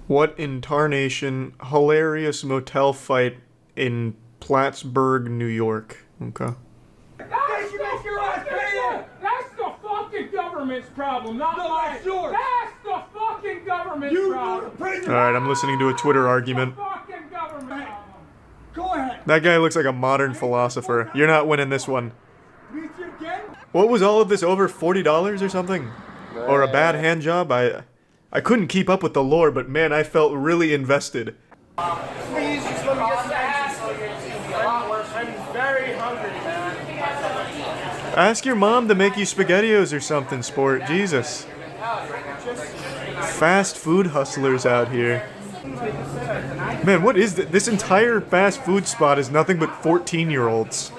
What in tarnation? Hilarious motel fight in Plattsburgh, New York. Okay. That's the fucking government's problem, not mine. That's the fucking government's problem. Alright, I'm listening to a Twitter argument. Fucking government problem. Go ahead. That guy looks like a modern philosopher. You're not winning this one. What was all of this, over $40 or something? Or a bad hand job? I couldn't keep up with the lore, but man, I felt really invested. Please, just let me get some hassle. I'm very hungry, man. Ask your mom to make you SpaghettiOs or something, sport. Jesus. Fast food hustlers out here. Man, what is this? This entire fast food spot is nothing but 14-year-olds.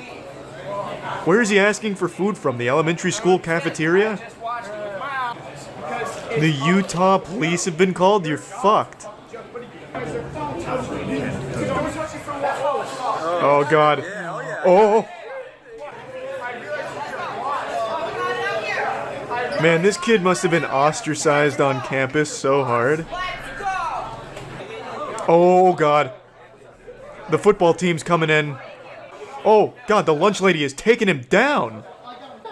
Where is he asking for food from? The elementary school cafeteria? The Utah police have been called? You're fucked. Oh god. Oh! Man, this kid must have been ostracized on campus so hard. Oh god. The football team's coming in. Oh god, the lunch lady is taking him down!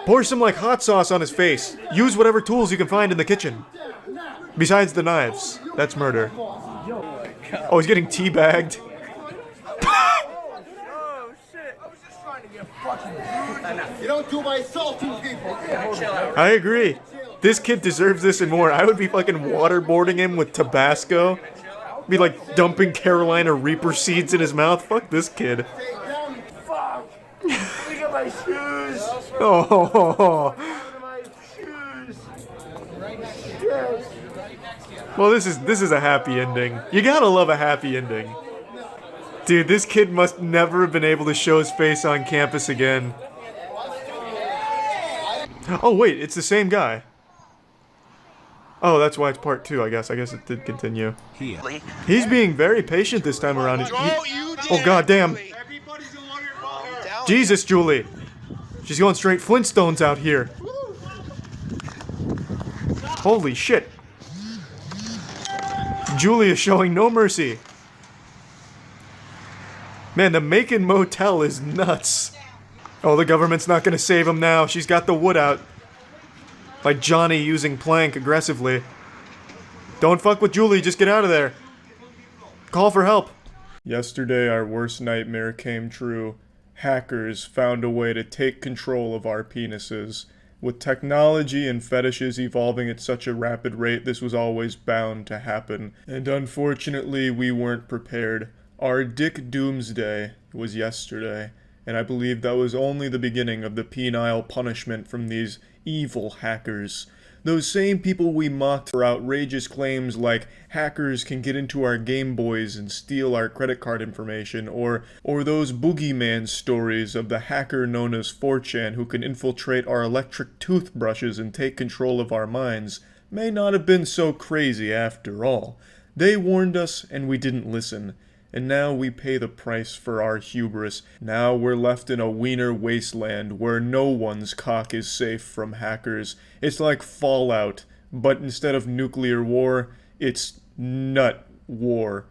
Pour some like hot sauce on his face. Use whatever tools you can find in the kitchen. Besides the knives. That's murder. Oh, he's getting teabagged. You don't do my salty people. I agree. This kid deserves this and more. I would be fucking waterboarding him with Tabasco. Be like dumping Carolina Reaper seeds in his mouth. Fuck this kid. Fuck! Look at my shoes! Oh. My shoes! Well, this is a happy ending. You gotta love a happy ending. Dude, this kid must never have been able to show his face on campus again. Oh wait, it's the same guy. Oh, that's why it's part 2, I guess. I guess it did continue. He's being very patient this time around. Oh god damn. Jesus, Julie. She's going straight Flintstones out here. Holy shit. Julie is showing no mercy. Man, the Macon Motel is nuts. Oh, the government's not gonna save him now. She's got the wood out. Like Johnny using plank aggressively. Don't fuck with Julie, just get out of there. Call for help. Yesterday, our worst nightmare came true. Hackers found a way to take control of our penises. With technology and fetishes evolving at such a rapid rate, this was always bound to happen. And unfortunately, we weren't prepared. Our Dick Doomsday was yesterday, and I believe that was only the beginning of the penile punishment from these evil hackers. Those same people we mocked for outrageous claims like hackers can get into our Game Boys and steal our credit card information, or those boogeyman stories of the hacker known as 4chan who can infiltrate our electric toothbrushes and take control of our minds, may not have been so crazy after all. They warned us and we didn't listen. And now we pay the price for our hubris. Now we're left in a wiener wasteland where no one's cock is safe from hackers. It's like Fallout, but instead of nuclear war, it's nut war.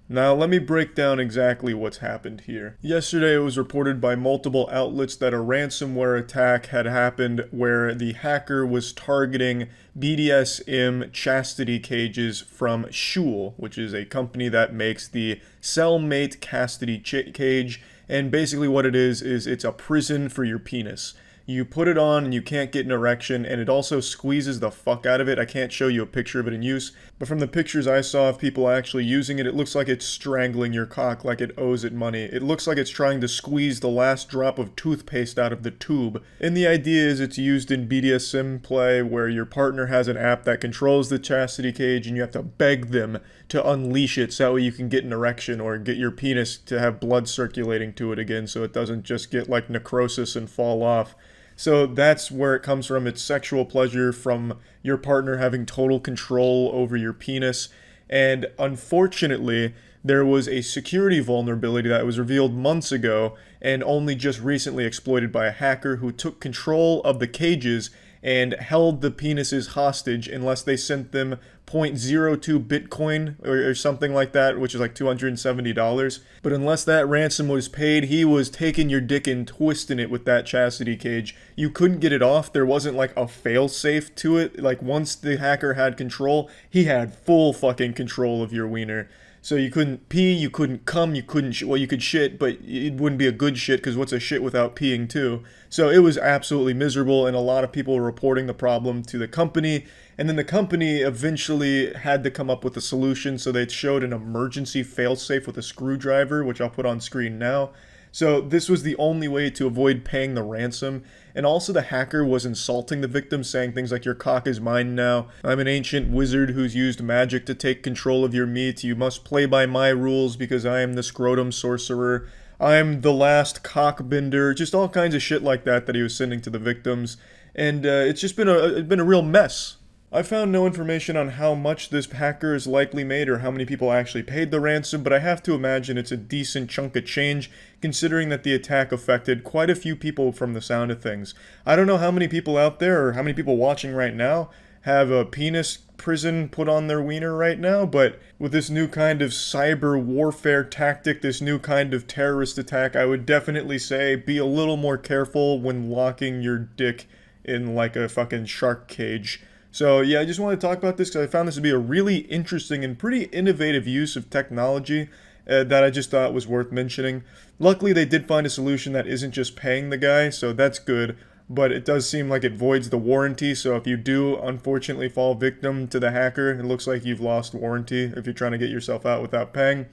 Now let me break down exactly what's happened here. Yesterday it was reported by multiple outlets that a ransomware attack had happened where the hacker was targeting BDSM chastity cages from Shul, which is a company that makes the cellmate chastity cage, and basically what it is it's a prison for your penis. You put it on and you can't get an erection, and it also squeezes the fuck out of it. I can't show you a picture of it in use, but from the pictures I saw of people actually using it, it looks like it's strangling your cock like it owes it money. It looks like it's trying to squeeze the last drop of toothpaste out of the tube. And the idea is it's used in BDSM play where your partner has an app that controls the chastity cage and you have to beg them to unleash it so that way you can get an erection or get your penis to have blood circulating to it again so it doesn't just get like necrosis and fall off. So that's where it comes from. It's sexual pleasure from your partner having total control over your penis. And unfortunately, there was a security vulnerability that was revealed months ago and only just recently exploited by a hacker who took control of the cages and held the penises hostage unless they sent them 0.02 Bitcoin or something like that, which is like $270. But unless that ransom was paid, he was taking your dick and twisting it with that chastity cage. You couldn't get it off. There wasn't like a fail-safe to it. Like once the hacker had control, he had full fucking control of your wiener. So you couldn't pee, you couldn't cum, you couldn't well, you could shit, but it wouldn't be a good shit, because what's a shit without peeing too? So it was absolutely miserable, and a lot of people were reporting the problem to the company, and then the company eventually had to come up with a solution, so they showed an emergency failsafe with a screwdriver, which I'll put on screen now. So this was the only way to avoid paying the ransom. And also the hacker was insulting the victim, saying things like, your cock is mine now. I'm an ancient wizard who's used magic to take control of your meat. You must play by my rules because I am the scrotum sorcerer. I'm the last cockbender. Just all kinds of shit like that he was sending to the victims. And it's just been a real mess. I found no information on how much this hacker is likely made or how many people actually paid the ransom, but I have to imagine it's a decent chunk of change, considering that the attack affected quite a few people from the sound of things. I don't know how many people out there, or how many people watching right now, have a penis prison put on their wiener right now, but with this new kind of cyber warfare tactic, this new kind of terrorist attack, I would definitely say be a little more careful when locking your dick in like a fucking shark cage. So yeah, I just want to talk about this because I found this to be a really interesting and pretty innovative use of technology that I just thought was worth mentioning. Luckily, they did find a solution that isn't just paying the guy, so that's good. But it does seem like it voids the warranty, so if you do unfortunately fall victim to the hacker, it looks like you've lost warranty if you're trying to get yourself out without paying.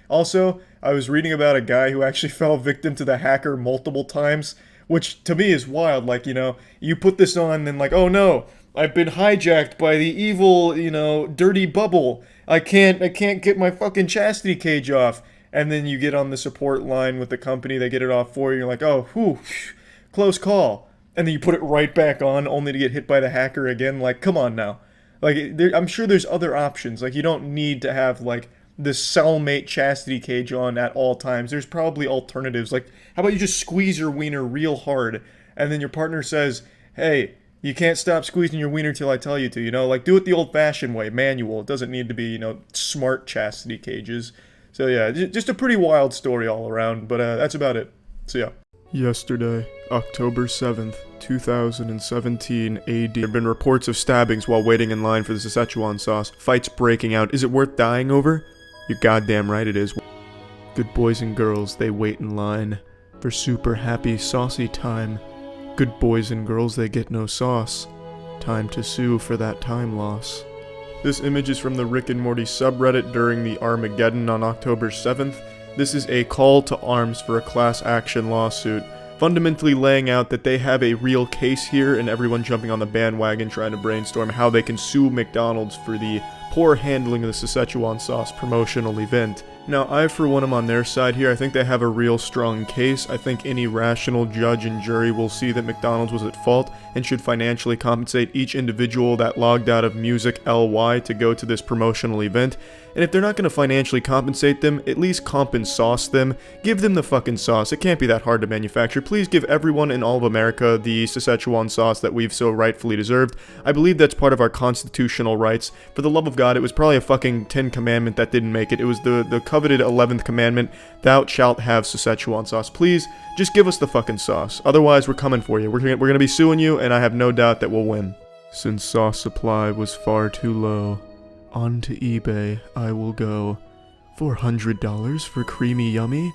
Also, I was reading about a guy who actually fell victim to the hacker multiple times, which to me is wild. Like, you know, you put this on and like, oh no, I've been hijacked by the evil, you know, dirty bubble. I can't get my fucking chastity cage off. And then you get on the support line with the company, they get it off for you, you're like, oh, whew, close call. And then you put it right back on, only to get hit by the hacker again. Like, come on now. Like, I'm sure there's other options. Like, you don't need to have, like, the cellmate chastity cage on at all times. There's probably alternatives. Like, how about you just squeeze your wiener real hard, and then your partner says, hey, you can't stop squeezing your wiener till I tell you to, you know? Like, do it the old-fashioned way, manual. It doesn't need to be, you know, smart chastity cages. So, yeah, just a pretty wild story all around, but that's about it. So, yeah. Yesterday, October 7th, 2017 AD. There have been reports of stabbings while waiting in line for the Szechuan sauce. Fights breaking out. Is it worth dying over? You're goddamn right it is. Good boys and girls, they wait in line for super happy saucy time. Good boys and girls, they get no sauce. Time to sue for that time loss. This image is from the Rick and Morty subreddit during the Armageddon on October 7th. This is a call to arms for a class action lawsuit, fundamentally laying out that they have a real case here and everyone jumping on the bandwagon trying to brainstorm how they can sue McDonald's for the poor handling of the Szechuan sauce promotional event. Now, I for one am on their side here. I think they have a real strong case. I think any rational judge and jury will see that McDonald's was at fault and should financially compensate each individual that logged out of Music LY to go to this promotional event. And if they're not going to financially compensate them, at least sauce them. Give them the fucking sauce. It can't be that hard to manufacture. Please give everyone in all of America the Szechuan sauce that we've so rightfully deserved. I believe that's part of our constitutional rights. For the love of God, it was probably a fucking 10th commandment that didn't make it. It was the coveted 11th commandment, thou shalt have Szechuan sauce. Please, just give us the fucking sauce. Otherwise, we're coming for you. We're gonna be suing you, and I have no doubt that we'll win. Since sauce supply was far too low, onto eBay I will go. $400 for creamy yummy?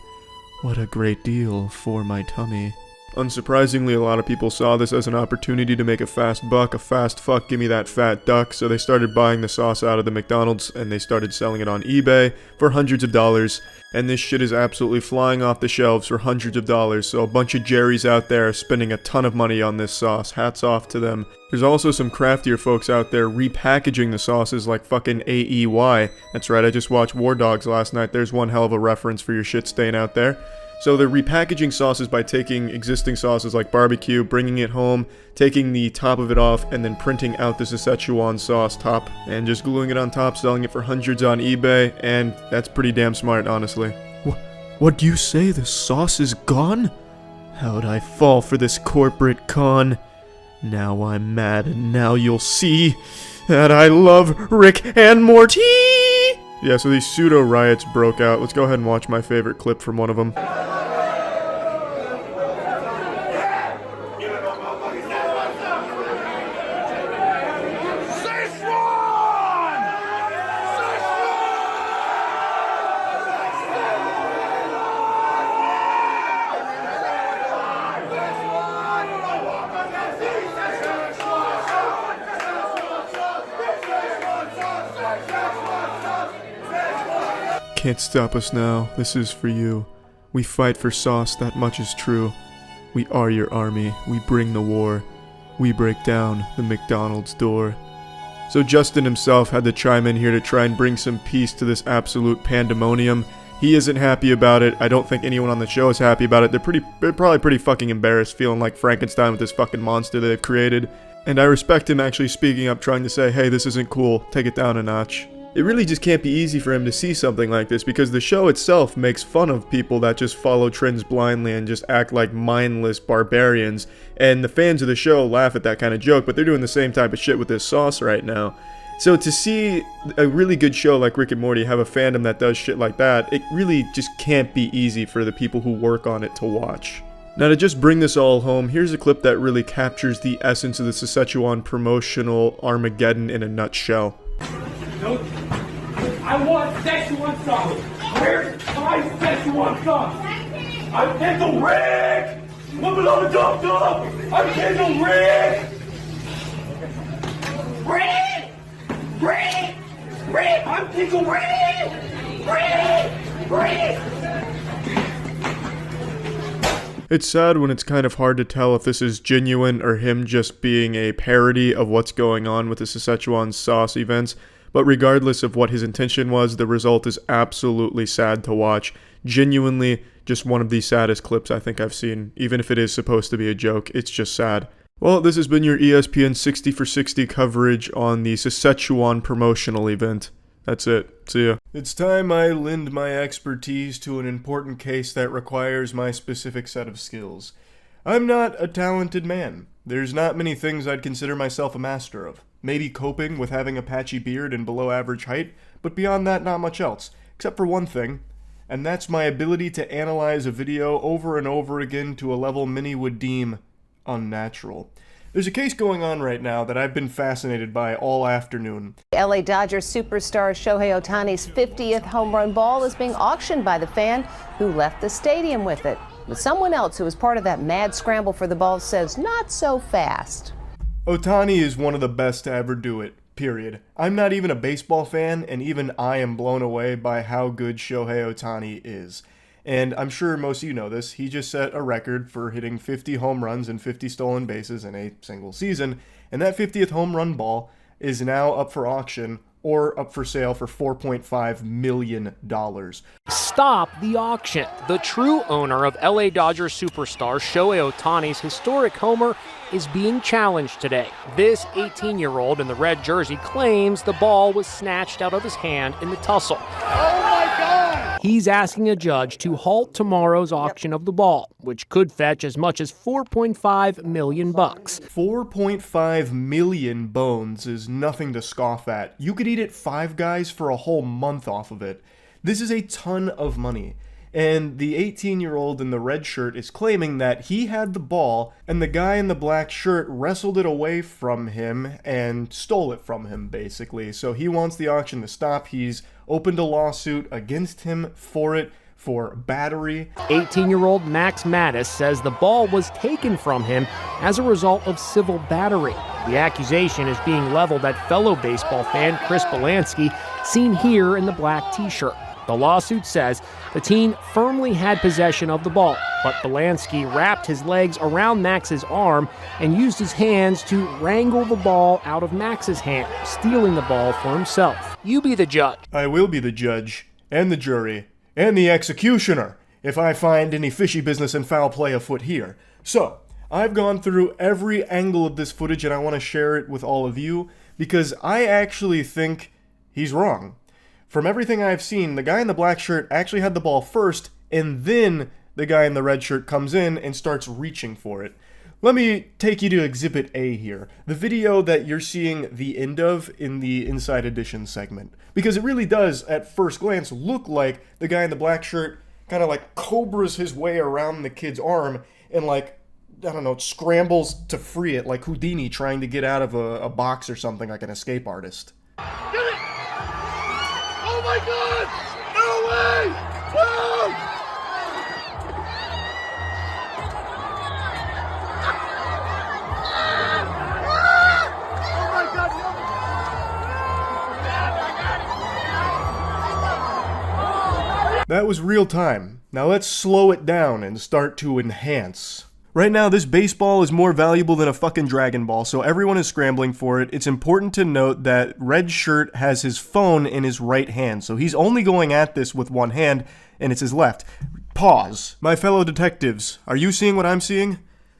What a great deal for my tummy. Unsurprisingly, a lot of people saw this as an opportunity to make a fast buck, a fast fuck, give me that fat duck, so they started buying the sauce out of the McDonald's and they started selling it on eBay for hundreds of dollars, and this shit is absolutely flying off the shelves for hundreds of dollars, so a bunch of Jerrys out there are spending a ton of money on this sauce. Hats off to them. There's also some craftier folks out there repackaging the sauces like fucking AEY. That's right, I just watched War Dogs last night. There's one hell of a reference for your shit stain out there. So they're repackaging sauces by taking existing sauces like barbecue, bringing it home, taking the top of it off, and then printing out the Szechuan sauce top, and just gluing it on top, selling it for hundreds on eBay, and that's pretty damn smart, honestly. What do you say? The sauce is gone? How'd I fall for this corporate con? Now I'm mad, and now you'll see. that I love Rick and Morty! Yeah, so these pseudo riots broke out. Let's go ahead and watch my favorite clip from one of them. Can't stop us now, this is for you. We fight for sauce, that much is true. We are your army, we bring the war. We break down the McDonald's door. So Justin himself had to chime in here to try and bring some peace to this absolute pandemonium. He isn't happy about it. I don't think anyone on the show is happy about it. They're probably pretty fucking embarrassed, feeling like Frankenstein with this fucking monster that they've created. And I respect him actually speaking up, trying to say, hey, this isn't cool, take it down a notch. It really just can't be easy for him to see something like this, because the show itself makes fun of people that just follow trends blindly and just act like mindless barbarians, and the fans of the show laugh at that kind of joke, but they're doing the same type of shit with this sauce right now. So to see a really good show like Rick and Morty have a fandom that does shit like that, it really just can't be easy for the people who work on it to watch. Now to just bring this all home, here's a clip that really captures the essence of the Szechuan promotional Armageddon in a nutshell. I want Szechuan sauce. Where's my Szechuan sauce? I'm Pickle Rick! Woman on the dump dump! I'm Pickle Rick! Rick! Rick! Rick! I'm Pickle Rick! Rick! Rick! It's sad when it's kind of hard to tell if this is genuine or him just being a parody of what's going on with the Szechuan sauce events. But regardless of what his intention was, the result is absolutely sad to watch. Genuinely, just one of the saddest clips I think I've seen. Even if it is supposed to be a joke, it's just sad. Well, this has been your ESPN 60 for 60 coverage on the Szechuan promotional event. That's it. See ya. It's time I lend my expertise to an important case that requires my specific set of skills. I'm not a talented man. There's not many things I'd consider myself a master of. Maybe coping with having a patchy beard and below average height, but beyond that, not much else. Except for one thing, and that's my ability to analyze a video over and over again to a level many would deem unnatural. There's a case going on right now that I've been fascinated by all afternoon. LA Dodgers superstar Shohei Ohtani's 50th home run ball is being auctioned by the fan who left the stadium with it. But someone else who was part of that mad scramble for the ball says not so fast. Ohtani is one of the best to ever do it, period. I'm not even a baseball fan, and even I am blown away by how good Shohei Ohtani is. And I'm sure most of you know this, he just set a record for hitting 50 home runs and 50 stolen bases in a single season, and that 50th home run ball is now up for auction or up for sale for $4.5 million. Stop the auction. The true owner of LA Dodgers superstar Shohei Ohtani's historic homer is being challenged today. This 18-year-old in the red jersey claims the ball was snatched out of his hand in the tussle. Oh my God! He's asking a judge to halt tomorrow's auction of the ball, which could fetch as much as $4.5 million. 4.5 million bones is nothing to scoff at. You could eat at Five Guys for a whole month off of it. This is a ton of money. And the 18-year-old in the red shirt is claiming that he had the ball and the guy in the black shirt wrestled it away from him and stole it from him, basically. So he wants the auction to stop. He's opened a lawsuit against him for it, for battery. 18-year-old Max Mattis says the ball was taken from him as a result of civil battery. The accusation is being leveled at fellow baseball fan Chris Belansky, seen here in the black t-shirt. The lawsuit says the teen firmly had possession of the ball, but Belansky wrapped his legs around Max's arm and used his hands to wrangle the ball out of Max's hand, stealing the ball for himself. You be the judge. I will be the judge, and the jury, and the executioner, if I find any fishy business and foul play afoot here. So, I've gone through every angle of this footage and I want to share it with all of you, because I actually think he's wrong. From everything I've seen, the guy in the black shirt actually had the ball first, and then the guy in the red shirt comes in and starts reaching for it. Let me take you to Exhibit A here, the video that you're seeing the end of in the Inside Edition segment. Because it really does, at first glance, look like the guy in the black shirt kind of like cobras his way around the kid's arm and like, I don't know, scrambles to free it like Houdini trying to get out of a box or something, like an escape artist. Get it! Oh my God! No way! Whoa! Oh my God! That was real time. Now let's slow it down and start to enhance. Right now, this baseball is more valuable than a fucking Dragon Ball, so everyone is scrambling for it. It's important to note that Red Shirt has his phone in his right hand, so he's only going at this with one hand, and it's his left. Pause. My fellow detectives, are you seeing what I'm seeing?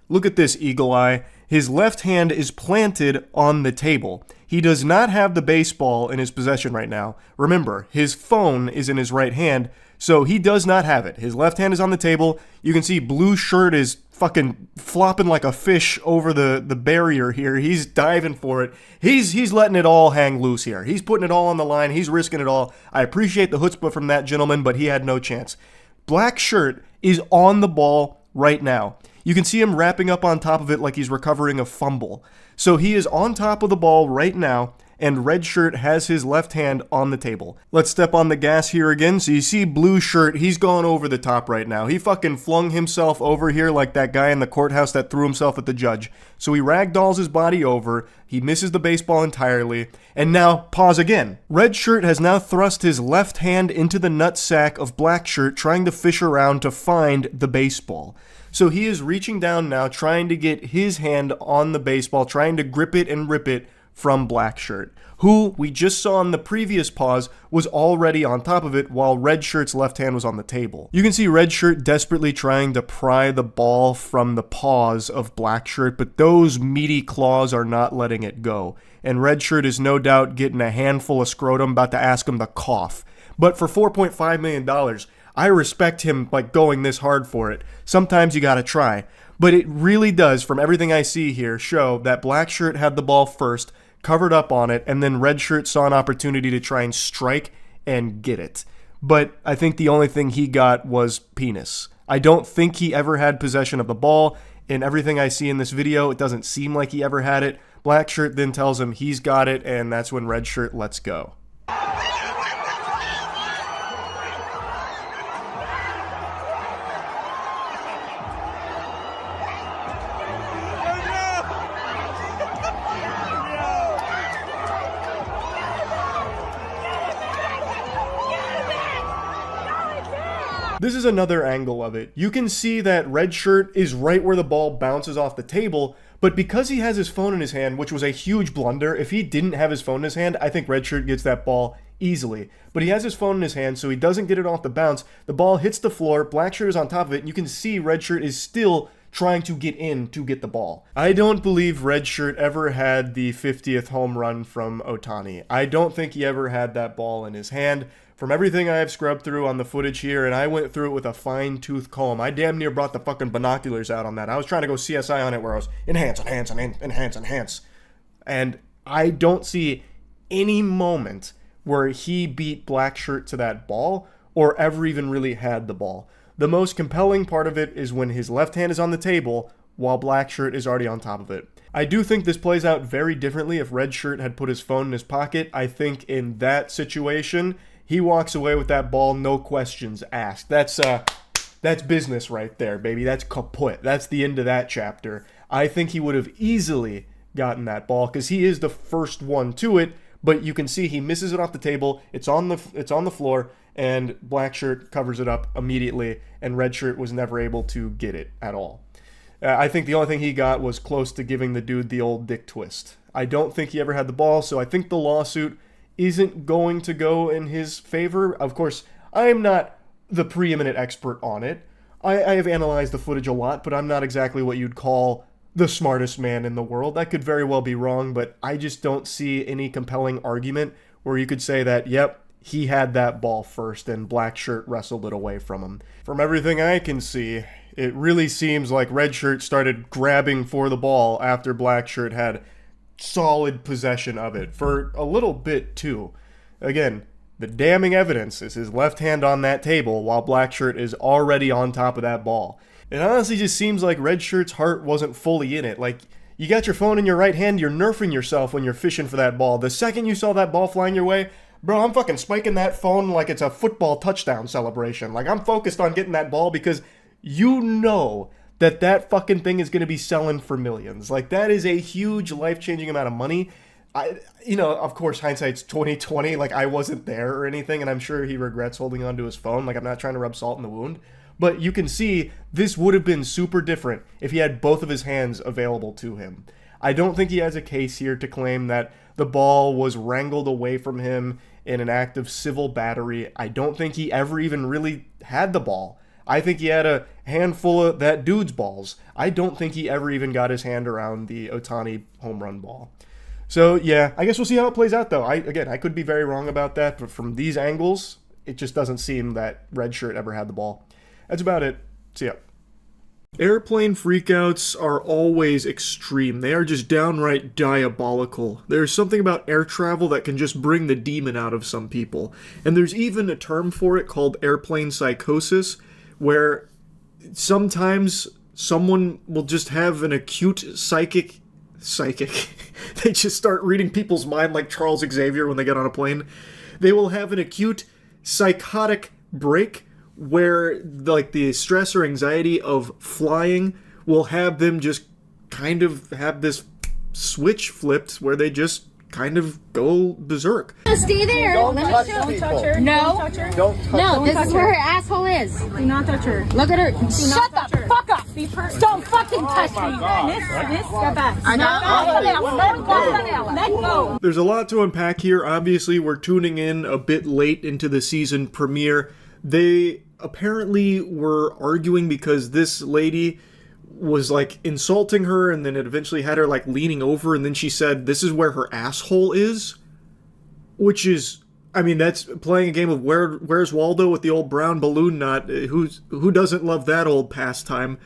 Look at this, Eagle Eye. His left hand is planted on the table. He does not have the baseball in his possession right now. Remember, his phone is in his right hand, so he does not have it. His left hand is on the table. You can see Blue Shirt is fucking flopping like a fish over the barrier here. He's diving for it. He's letting it all hang loose here. He's putting it all on the line. He's risking it all. I appreciate the chutzpah from that gentleman, but he had no chance. Black Shirt is on the ball right now. You can see him wrapping up on top of it like he's recovering a fumble. So he is on top of the ball right now, and Red Shirt has his left hand on the table. Let's step on the gas here again. So you see Blue Shirt, he's gone over the top right now. He fucking flung himself over here like that guy in the courthouse that threw himself at the judge. So he ragdolls his body over, he misses the baseball entirely, and now, pause again. Red Shirt has now thrust his left hand into the nutsack of Black Shirt, trying to fish around to find the baseball. So he is reaching down now, trying to get his hand on the baseball, trying to grip it and rip it from Black Shirt, who we just saw in the previous pause was already on top of it while Red Shirt's left hand was on the table. You can see Red Shirt desperately trying to pry the ball from the paws of Black Shirt, but those meaty claws are not letting it go. And Red Shirt is no doubt getting a handful of scrotum, about to ask him to cough. But for $4.5 million, I respect him like going this hard for it. Sometimes you gotta try. But it really does, from everything I see here, show that Black Shirt had the ball first, covered up on it, and then Red Shirt saw an opportunity to try and strike and get it. But I think the only thing he got was penis. I don't think he ever had possession of the ball. In everything I see in this video, it doesn't seem like he ever had it. Black Shirt then tells him he's got it, and that's when Red Shirt lets go. This is another angle of it. You can see that Red Shirt is right where the ball bounces off the table, but because he has his phone in his hand, which was a huge blunder, if he didn't have his phone in his hand, I think Red Shirt gets that ball easily. But he has his phone in his hand, so he doesn't get it off the bounce. The ball hits the floor, Black Shirt is on top of it, and you can see Red Shirt is still trying to get in to get the ball. I don't believe Red Shirt ever had the 50th home run from Ohtani. I don't think he ever had that ball in his hand. From everything I have scrubbed through on the footage here, and I went through it with a fine-tooth comb. I damn near brought the fucking binoculars out on that. I was trying to go CSI on it where I was enhance. And I don't see any moment where he beat Black Shirt to that ball or ever even really had the ball. The most compelling part of it is when his left hand is on the table while Black Shirt is already on top of it. I do think this plays out very differently if Red Shirt had put his phone in his pocket. I think in that situation, he walks away with that ball, no questions asked. That's business right there, baby. That's kaput. That's the end of that chapter. I think he would have easily gotten that ball because he is the first one to it, but you can see he misses it off the table. It's on the floor, and Black Shirt covers it up immediately, and Red Shirt was never able to get it at all. I think the only thing he got was close to giving the dude the old dick twist. I don't think he ever had the ball, so I think the lawsuit isn't going to go in his favor. Of course, I'm not the preeminent expert on it. I have analyzed the footage a lot, but I'm not exactly what you'd call the smartest man in the world. That could very well be wrong, but I just don't see any compelling argument where you could say that, yep, he had that ball first and Black Shirt wrestled it away from him. From everything I can see, it really seems like red shirt started grabbing for the ball after black shirt had solid possession of it for a little bit too. Again, the damning evidence is his left hand on that table while black shirt is already on top of that ball. It honestly just seems like red shirt's heart wasn't fully in it. Like, you got your phone in your right hand, you're nerfing yourself when you're fishing for that ball. The second you saw that ball flying your way, bro, I'm fucking spiking that phone like it's a football touchdown celebration. Like, I'm focused on getting that ball because you know that that fucking thing is going to be selling for millions. Like, that is a huge life-changing amount of money. Of course, hindsight's 2020. Like, I wasn't there or anything, and I'm sure he regrets holding onto his phone. Like, I'm not trying to rub salt in the wound. But you can see this would have been super different if he had both of his hands available to him. I don't think he has a case here to claim that the ball was wrangled away from him in an act of civil battery. I don't think he ever even really had the ball. I think he had a handful of that dude's balls. I don't think he ever even got his hand around the Ohtani home run ball. So, yeah, I guess we'll see how it plays out, though. I could be very wrong about that, but from these angles, it just doesn't seem that red shirt ever had the ball. That's about it. See ya. Airplane freakouts are always extreme. They are just downright diabolical. There's something about air travel that can just bring the demon out of some people. And there's even a term for it called airplane psychosis, where sometimes someone will just have an acute psychic. They just start reading people's mind like Charles Xavier when they get on a plane. They will have an acute psychotic break where like the stress or anxiety of flying will have them just kind of have this switch flipped where they just kind of go berserk. Stay there. Don't touch her. No. Don't touch her. Don't touch her. No, this is where her asshole is. Do not touch her. Look at her. Shut the fuck up. Don't fucking touch me. Miss, get back. Let go. There's a lot to unpack here. Obviously, we're tuning in a bit late into the season premiere. They apparently were arguing because this lady was like insulting her, and then it eventually had her like leaning over, and then she said this is where her asshole is, which is, I mean, that's playing a game of Where's Waldo with the old brown balloon knot. Who doesn't love that old pastime?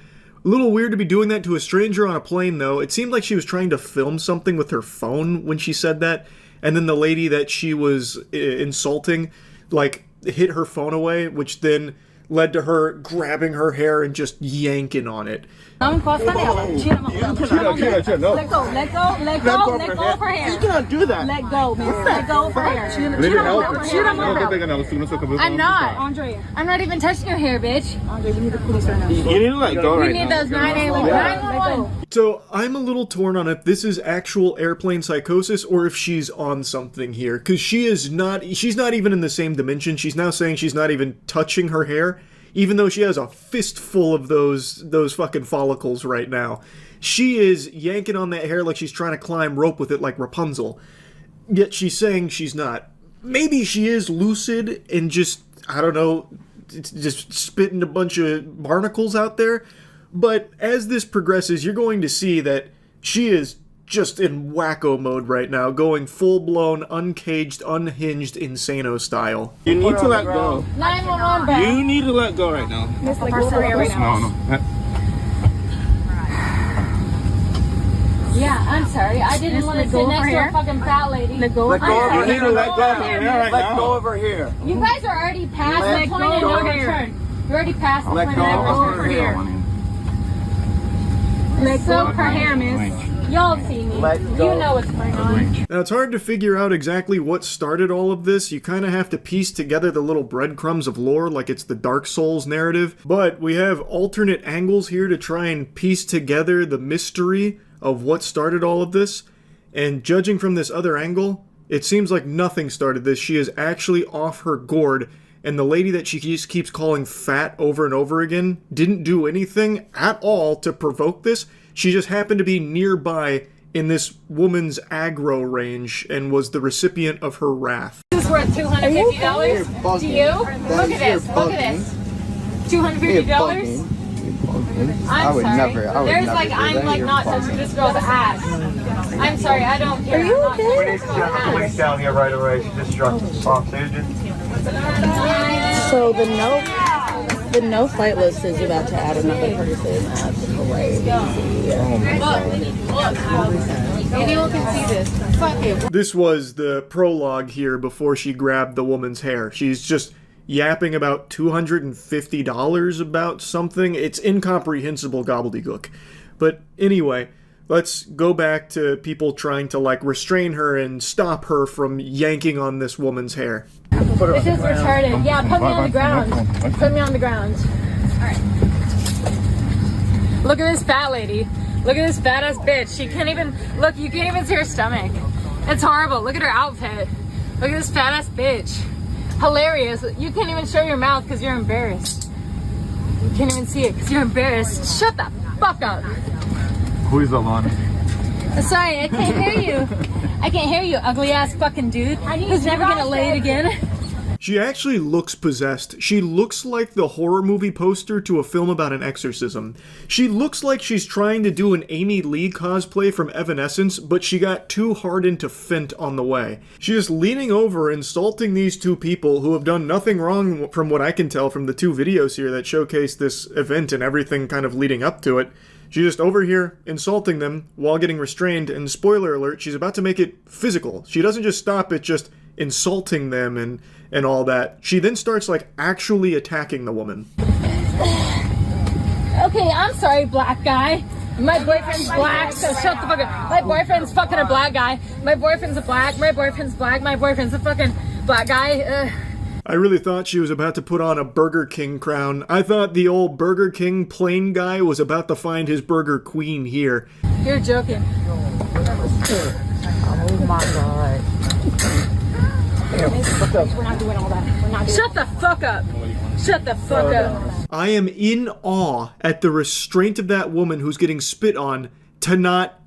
A little weird to be doing that to a stranger on a plane, though. It seemed like she was trying to film something with her phone when she said that, and then the lady that she was insulting like hit her phone away, which then led to her grabbing her hair and just yanking on it. Let go of her hair. You cannot do that. Let go, man. Let go of her hair. I'm not. Andrea. I'm not even touching your hair, bitch. Andrea, we need the police right now. You need to let go We right need now. those 911. So I'm a little torn on if this is actual airplane psychosis or if she's on something here, because she's not even in the same dimension. She's now saying she's not even touching her hair, even though she has a fistful of those fucking follicles right now. She is yanking on that hair like she's trying to climb rope with it like Rapunzel, yet she's saying she's not. Maybe she is lucid and just, I don't know, just spitting a bunch of barnacles out there. But as this progresses, you're going to see that she is just in wacko mode right now, going full-blown, uncaged, unhinged, insano style. You need to let go. 911 back. You need to let go right now. Miss, let go of her hair right now. No. Yeah, I'm sorry. I didn't want to sit next to a fucking fat lady. Let go of her I'm hair. You need to let go of her hair right Let go now. of her hair. You guys are already past Let the point go of no of her hair. return. You're already past the Let point go of no of her return. hair. Let go of her hair, miss. Y'all see me. Let You go. know what's going on. Now, it's hard to figure out exactly what started all of this. You kind of have to piece together the little breadcrumbs of lore like it's the Dark Souls narrative. But we have alternate angles here to try and piece together the mystery of what started all of this. And judging from this other angle, it seems like nothing started this. She is actually off her gourd, and the lady that she just keeps calling fat over and over again didn't do anything at all to provoke this. She just happened to be nearby in this woman's aggro range and was the recipient of her wrath. This is worth $250 to you? Look at this. Look at this. $250? I'm sorry. There's like, I'm like not touching this girl's ass. I'm sorry, I don't care. Are you okay? We need to get the police down here right away. She just struck some sausages. So the note. The no flight list is about to add another person. That's crazy. Oh my god. Anyone can see this. Fuck it. This was the prologue here before she grabbed the woman's hair. She's just yapping about $250 about something. It's incomprehensible gobbledygook. But anyway, let's go back to people trying to, like, restrain her and stop her from yanking on this woman's hair. This is retarded. Yeah, put me on the ground. Put me on the ground. Alright. Look at this fat lady. Look at this fat ass bitch. She can't even, look, you can't even see her stomach. It's horrible. Look at her outfit. Look at this fat ass bitch. Hilarious. You can't even show your mouth because you're embarrassed. You can't even see it because you're embarrassed. Shut the fuck up. Who is Alana? Sorry, I can't hear you. I can't hear you, ugly ass fucking dude who's never gonna lay it again. She actually looks possessed. She looks like the horror movie poster to a film about an exorcism. She looks like she's trying to do an Amy Lee cosplay from Evanescence, but she got too hard into Fent on the way. She is leaning over, insulting these two people who have done nothing wrong from what I can tell from the two videos here that showcase this event and everything kind of leading up to it. She's just over here insulting them while getting restrained, and spoiler alert, she's about to make it physical. She doesn't just stop at just insulting them and all that. She then starts, like, actually attacking the woman. Okay, I'm sorry, black guy. My boyfriend's black, so shut the fuck up. My boyfriend's fucking a black guy. My boyfriend's a black. My boyfriend's black. My boyfriend's a fucking black guy. I really thought she was about to put on a Burger King crown. I thought the old Burger King plain guy was about to find his Burger Queen here. You're joking. Oh my god. We're not doing all that. We're not doing Shut the fuck up. Shut the fuck up. I am in awe at the restraint of that woman who's getting spit on to not,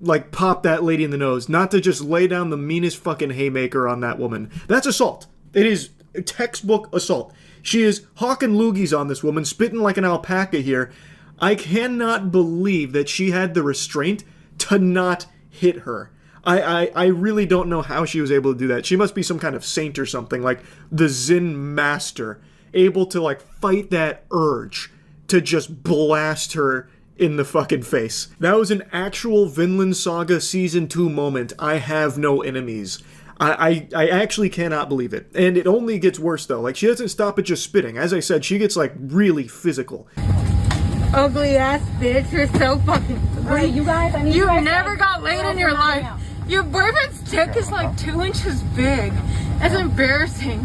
like, pop that lady in the nose. Not to just lay down the meanest fucking haymaker on that woman. That's assault. It is textbook assault. She is hawking loogies on this woman, spitting like an alpaca here. I cannot believe that she had the restraint to not hit her. I really don't know how she was able to do that. She must be some kind of saint or something, like the Zen master, able to, like, fight that urge to just blast her in the fucking face. That was an actual Vinland Saga Season 2 moment. I have no enemies. I actually cannot believe it. And it only gets worse, though. Like, she doesn't stop at just spitting. As I said, she gets, like, really physical. Ugly ass bitch, you're so fucking ugly. Alright, you guys, I need You you guys never to- got laid in your life. Your boyfriend's dick is like 2 inches big. That's embarrassing.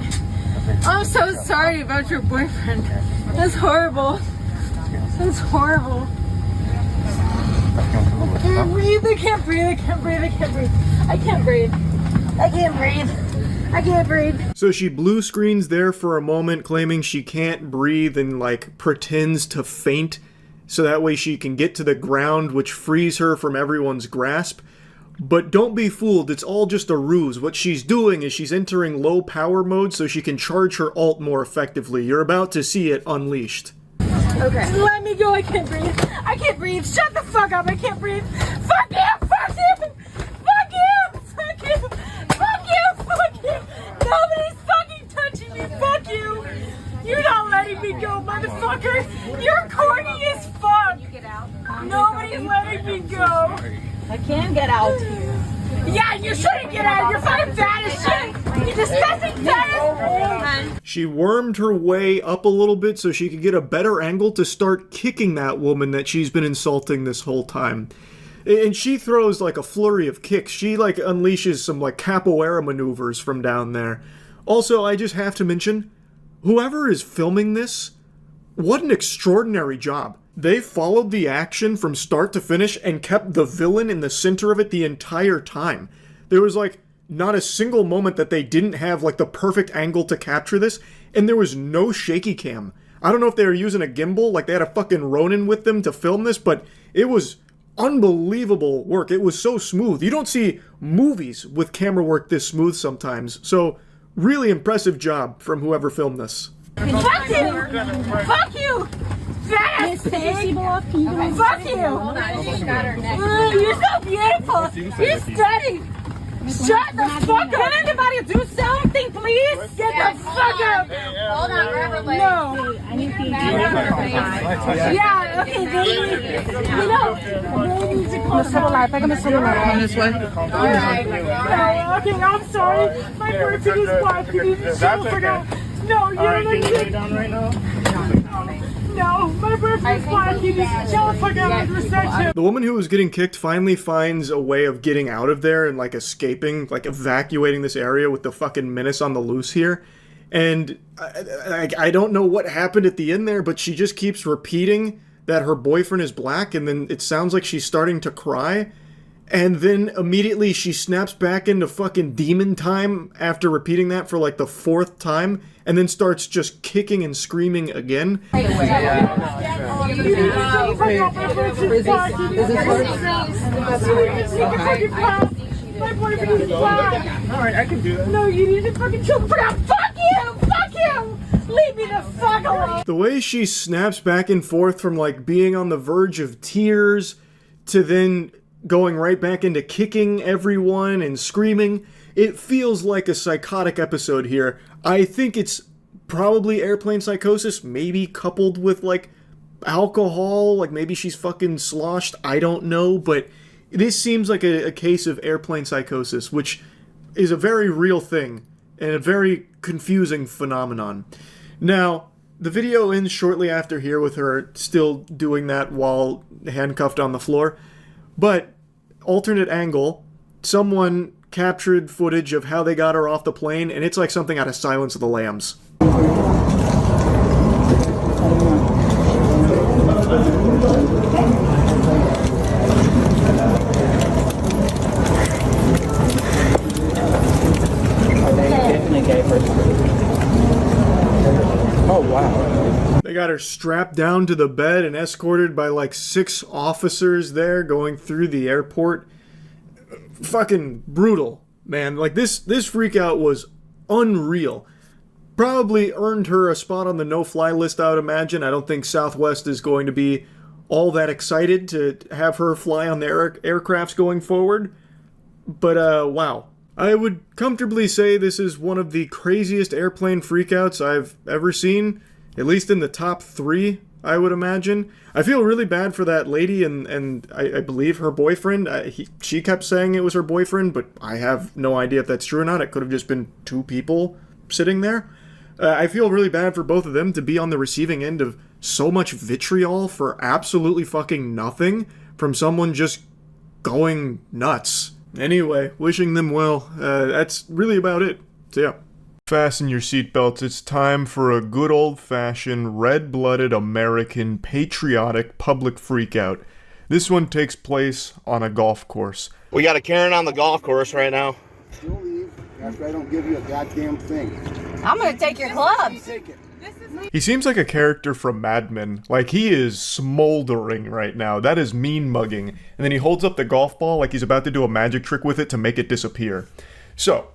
I'm so sorry about your boyfriend. That's horrible. That's horrible. I can't breathe, I can't breathe, I can't breathe, I can't breathe. I can't breathe. I can't breathe. I can't breathe. So she blue screens there for a moment, claiming she can't breathe and, like, pretends to faint so that way she can get to the ground, which frees her from everyone's grasp. But don't be fooled, it's all just a ruse. What she's doing is she's entering low power mode so she can charge her ult more effectively. You're about to see it unleashed. Okay. Let me go, I can't breathe. I can't breathe. Shut the fuck up, I can't breathe. Fuck you, fuck you. Fuck you, fuck you. Fuck you, fuck you. Nobody's fucking touching me, fuck you. You're not letting me go, motherfucker. You're corny as fuck. Nobody's letting me go. I can get out. Yeah, you shouldn't get out. You're fucking fat as shit. You disgusting fat as. She wormed her way up a little bit so she could get a better angle to start kicking that woman that she's been insulting this whole time. And she throws, like, a flurry of kicks. She, like, unleashes some, like, capoeira maneuvers from down there. Also, I just have to mention, whoever is filming this, what an extraordinary job. They followed the action from start to finish and kept the villain in the center of it the entire time. There was, like, not a single moment that they didn't have, like, the perfect angle to capture this, and there was no shaky cam. I don't know if they were using a gimbal, like they had a fucking Ronin with them to film this, but it was unbelievable work. It was so smooth. You don't see movies with camera work this smooth sometimes, so really impressive job from whoever filmed this. Fuck you! Fuck you! Fat ass pig! Fuck you! You're so beautiful! You're stunning! Shut the fuck up! Can anybody do something, please? Get the fuck up! Hold on, grab her leg. No! Yeah, okay, baby. You know, This way. okay, I'm sorry. My birthday is black. You need to chill for now. No, you don't need to. No, my birthday is black. You need to chill for now. Reception. The woman who was getting kicked finally finds a way of getting out of there and, like, escaping, like, evacuating this area with the fucking menace on the loose here. And I don't know what happened at the end there, but she just keeps repeating that her boyfriend is black, and then it sounds like she's starting to cry. And then immediately she snaps back into fucking demon time after repeating that for like the 4th time, and then starts just kicking and screaming again. My boyfriend is black. Alright, I can do that. No, you need to fucking chill for now. Fuck you! Fuck you! Leave me the fuck alone! The way she snaps back and forth from like being on the verge of tears to then going right back into kicking everyone and screaming, it feels like a psychotic episode here. I think it's probably airplane psychosis, maybe coupled with like alcohol, like maybe she's fucking sloshed, I don't know, but this seems like a case of airplane psychosis, which is a very real thing and a very confusing phenomenon. Now, the video ends shortly after here with her still doing that while handcuffed on the floor, but alternate angle, someone captured footage of how they got her off the plane, and it's like something out of Silence of the Lambs. Oh, wow. They got her strapped down to the bed and escorted by like 6 officers there going through the airport. Fucking brutal, man. Like this freakout was unreal. Probably earned her a spot on the no-fly list, I would imagine. I don't think Southwest is going to be all that excited to have her fly on their aircrafts going forward. But, wow. I would comfortably say this is one of the craziest airplane freakouts I've ever seen. At least in the top 3, I would imagine. I feel really bad for that lady and I believe her boyfriend. She kept saying it was her boyfriend, but I have no idea if that's true or not. It could have just been 2 people sitting there. I feel really bad for both of them to be on the receiving end of so much vitriol for absolutely fucking nothing from someone just going nuts. Anyway, wishing them well. That's really about it. So yeah. Fasten your seatbelts. It's time for a good old-fashioned, red-blooded, American, patriotic public freakout. This one takes place on a golf course. We got a Karen on the golf course right now. You'll leave after I don't give you a goddamn thing. I'm gonna take your clubs. Take it. He seems like a character from Mad Men. Like, he is smoldering right now. That is mean mugging. And then he holds up the golf ball like he's about to do a magic trick with it to make it disappear. So,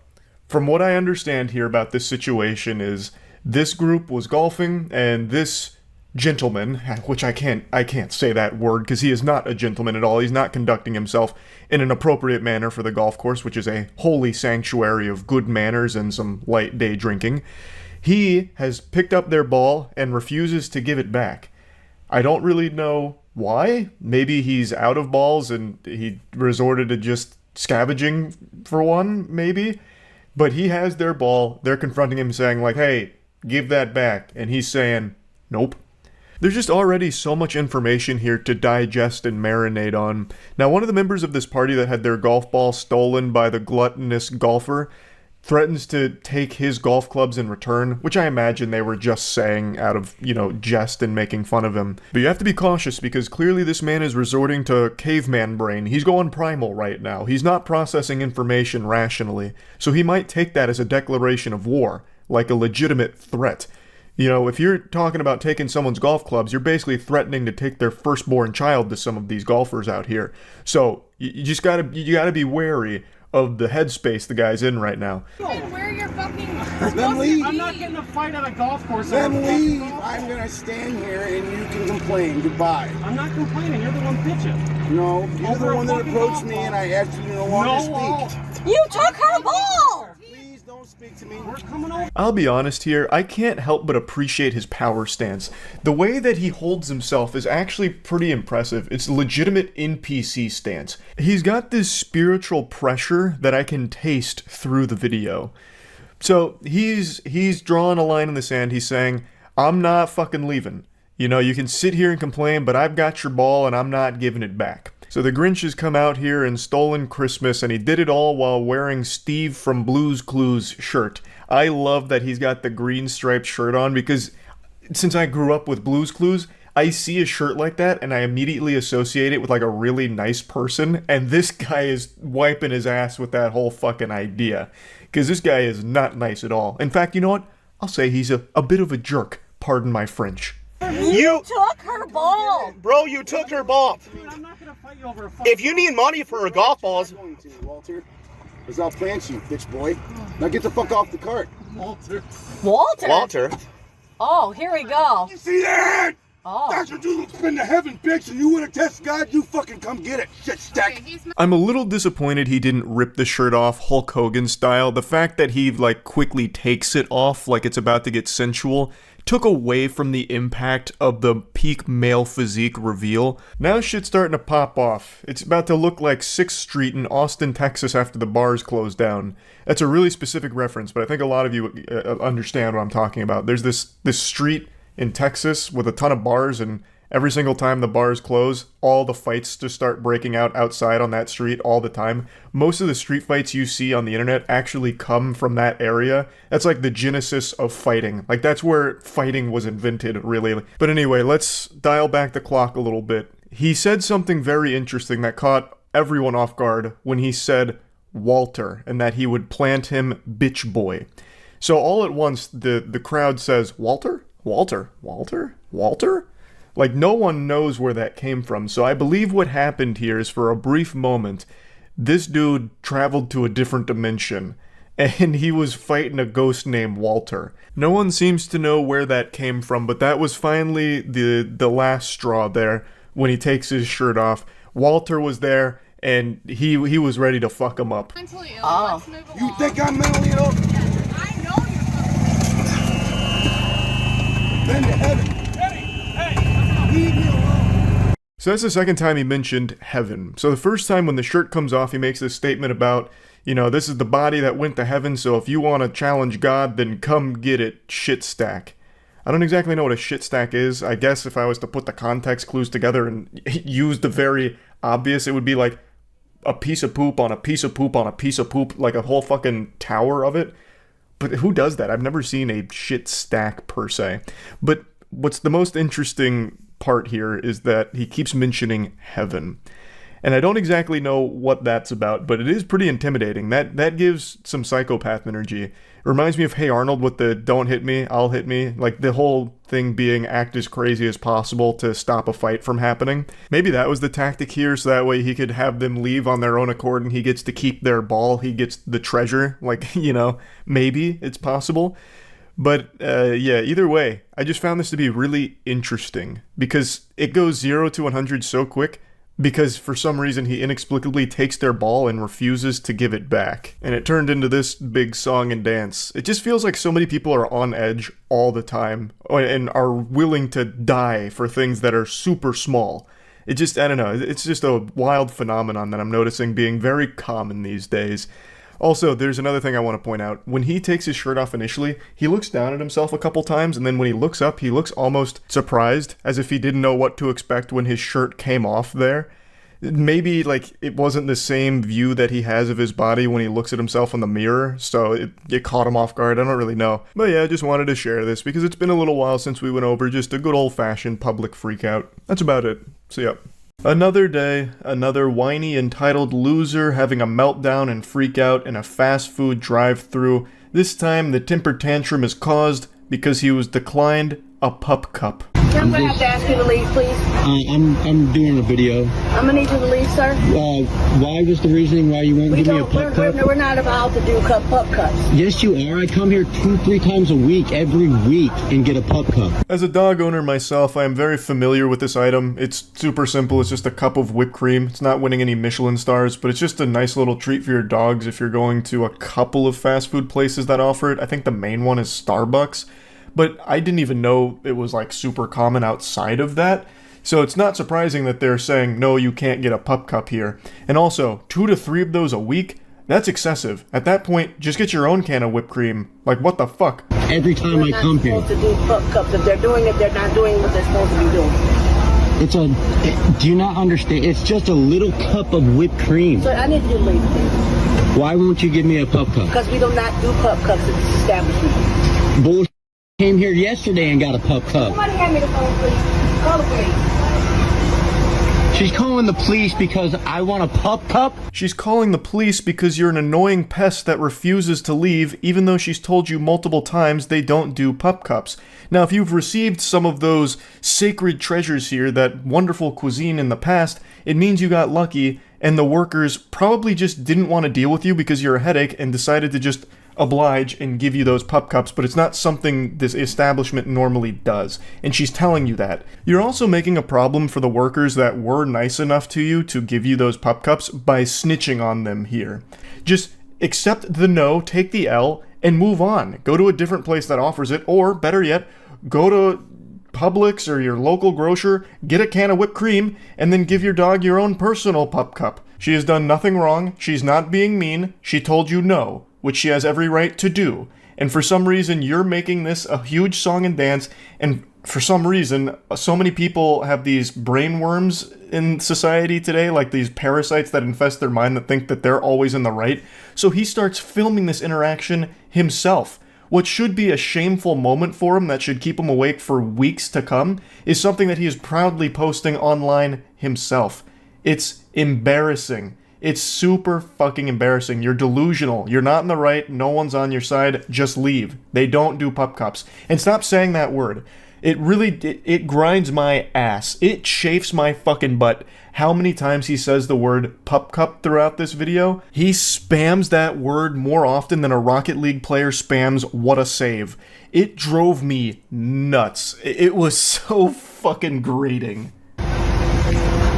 from what I understand here about this situation is this group was golfing, and this gentleman, which I can't say that word because he is not a gentleman at all. He's not conducting himself in an appropriate manner for the golf course, which is a holy sanctuary of good manners and some light day drinking. He has picked up their ball and refuses to give it back. I don't really know why. Maybe he's out of balls and he resorted to just scavenging for one, maybe. But he has their ball. They're confronting him saying like, hey, give that back. And he's saying, nope. There's just already so much information here to digest and marinate on. Now, one of the members of this party that had their golf ball stolen by the gluttonous golfer threatens to take his golf clubs in return, which I imagine they were just saying out of, jest and making fun of him. But you have to be cautious because clearly this man is resorting to caveman brain. He's going primal right now. He's not processing information rationally. So he might take that as a declaration of war, like a legitimate threat. If you're talking about taking someone's golf clubs, you're basically threatening to take their firstborn child to some of these golfers out here. So you just gotta be wary of the headspace the guy's in right now. Where your fucking... Then leave. I'm not getting a fight at a golf course. Then leave. I'm gonna stand here and you can complain. Goodbye. I'm not complaining. You're the one bitching. No, you're the one that approached me and I asked you to no longer speak. You took her ball! Please don't speak to me. I'll be honest here, I can't help but appreciate his power stance. The way that he holds himself is actually pretty impressive. It's a legitimate NPC stance. He's got this spiritual pressure that I can taste through the video. So he's drawing a line in the sand. He's saying, I'm not fucking leaving. You know, you can sit here and complain, but I've got your ball and I'm not giving it back. So the Grinch has come out here and stolen Christmas, and he did it all while wearing Steve from Blue's Clues shirt. I love that he's got the green striped shirt on, because since I grew up with Blue's Clues, I see a shirt like that and I immediately associate it with like a really nice person, and this guy is wiping his ass with that whole fucking idea. Because this guy is not nice at all. In fact, you know what? I'll say he's a bit of a jerk. Pardon my French. You took her ball. Bro, you took her ball. I'm not gonna fight you over a If you need money for her golf balls, Walter, because I'll plant you, bitch boy. Now get the fuck off the cart. Walter. Walter. Oh, here we go. You see that? Oh. That's what you been to heaven, bitch, and you wanna test God, you fucking come get it, shit stack. I'm a little disappointed he didn't rip the shirt off Hulk Hogan style. The fact that he like quickly takes it off like it's about to get sensual took away from the impact of the peak male physique reveal. Now shit's starting to pop off. It's about to look like 6th Street in Austin, Texas after the bars closed down. That's a really specific reference, but I think a lot of you understand what I'm talking about. There's this street in Texas with a ton of bars, and every single time the bars close, all the fights just start breaking out outside on that street all the time. Most of the street fights you see on the internet actually come from that area. That's like the genesis of fighting. Like, that's where fighting was invented, really. But anyway, let's dial back the clock a little bit. He said something very interesting that caught everyone off guard when he said Walter, and that he would plant him bitch boy. So all at once, the crowd says, Walter? Walter? Walter? Walter? Like, no one knows where that came from. So I believe what happened here is, for a brief moment, this dude traveled to a different dimension, and he was fighting a ghost named Walter. No one seems to know where that came from, but that was finally the last straw there when he takes his shirt off. Walter was there, and he was ready to fuck him up. Oh. You think I'm mentally ill? I know you're Been to heaven. Leave me alone. So that's the second time he mentioned heaven. So the first time when the shirt comes off, he makes this statement about, you know, this is the body that went to heaven, so if you want to challenge God, then come get it, shit stack. I don't exactly know what a shit stack is. I guess if I was to put the context clues together and use the very obvious, it would be like a piece of poop on a piece of poop on a piece of poop, like a whole fucking tower of it. But who does that? I've never seen a shit stack per se. But what's the most interesting part here is that he keeps mentioning heaven. And I don't exactly know what that's about, but it is pretty intimidating. That gives some psychopath energy. It reminds me of Hey Arnold with the don't hit me, I'll hit me. Like the whole thing being act as crazy as possible to stop a fight from happening. Maybe that was the tactic here, so that way he could have them leave on their own accord and he gets to keep their ball. He gets the treasure. Like, you know, maybe it's possible. But, yeah, either way, I just found this to be really interesting because it goes 0 to 100 so quick because for some reason he inexplicably takes their ball and refuses to give it back. And it turned into this big song and dance. It just feels like so many people are on edge all the time and are willing to die for things that are super small. It just, I don't know, it's just a wild phenomenon that I'm noticing being very common these days. Also, there's another thing I want to point out. When he takes his shirt off initially, he looks down at himself a couple times, and then when he looks up, he looks almost surprised, as if he didn't know what to expect when his shirt came off there. Maybe, like, it wasn't the same view that he has of his body when he looks at himself in the mirror, so it caught him off guard. I don't really know. But yeah, I just wanted to share this, because it's been a little while since we went over just a good old-fashioned public freakout. That's about it. So yeah. Another day, another whiny, entitled loser having a meltdown and freak out in a fast food drive-thru. This time, the temper tantrum is caused because he was declined a pup cup. I'm gonna have to ask you to leave, please. I'm doing a video. I'm gonna need you to leave, sir. Why was the reasoning why you won't give me a pup cup? We're not allowed to do pup cups. Yes, you are. I come here 2-3 times a week, every week, and get a pup cup. As a dog owner myself, I am very familiar with this item. It's super simple. It's just a cup of whipped cream. It's not winning any Michelin stars, but it's just a nice little treat for your dogs if you're going to a couple of fast food places that offer it. I think the main one is Starbucks, but I didn't even know it was like super common outside of that. So it's not surprising that they're saying, no, you can't get a pup cup here. And also, 2 to 3 of those a week? That's excessive. At that point, just get your own can of whipped cream. Like, what the fuck? Every time I come here. They're not supposed to do pup cups. If they're doing it, they're not doing what they're supposed to be doing. Do you not understand? It's just a little cup of whipped cream. So I need you to leave, please. Why won't you give me a pup cup? Because we do not do pup cups at this establishment. Bullshit. Came here yesterday and got a pup cup. Somebody hand me the phone, please. Call the police. She's calling the police because I want a pup cup? She's calling the police because you're an annoying pest that refuses to leave, even though she's told you multiple times they don't do pup cups. Now, if you've received some of those sacred treasures here, that wonderful cuisine in the past, it means you got lucky, and the workers probably just didn't want to deal with you because you're a headache and decided to just oblige and give you those pup cups, but it's not something this establishment normally does, and she's telling you that. You're also making a problem for the workers that were nice enough to you to give you those pup cups by snitching on them here. Just accept the no, take the L, and move on. Go to a different place that offers it, or better yet, go to Publix or your local grocer, get a can of whipped cream, and then give your dog your own personal pup cup. She has done nothing wrong, she's not being mean, she told you no, which she has every right to do. And for some reason, you're making this a huge song and dance, and for some reason, so many people have these brain worms in society today, like these parasites that infest their mind that think that they're always in the right. So he starts filming this interaction himself. What should be a shameful moment for him that should keep him awake for weeks to come is something that he is proudly posting online himself. It's embarrassing. It's super fucking embarrassing. You're delusional. You're not in the right. No one's on your side. Just leave. They don't do pup cups. And stop saying that word. It grinds my ass. It chafes my fucking butt how many times he says the word pup cup throughout this video. He spams that word more often than a Rocket League player spams what a save. It drove me nuts. It was so fucking grating.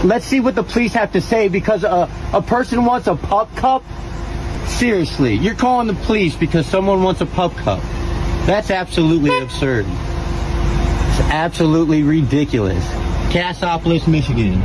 Let's see what the police have to say because a person wants a pup cup? Seriously, you're calling the police because someone wants a pup cup. That's absolutely absurd. It's absolutely ridiculous. Cassopolis, Michigan.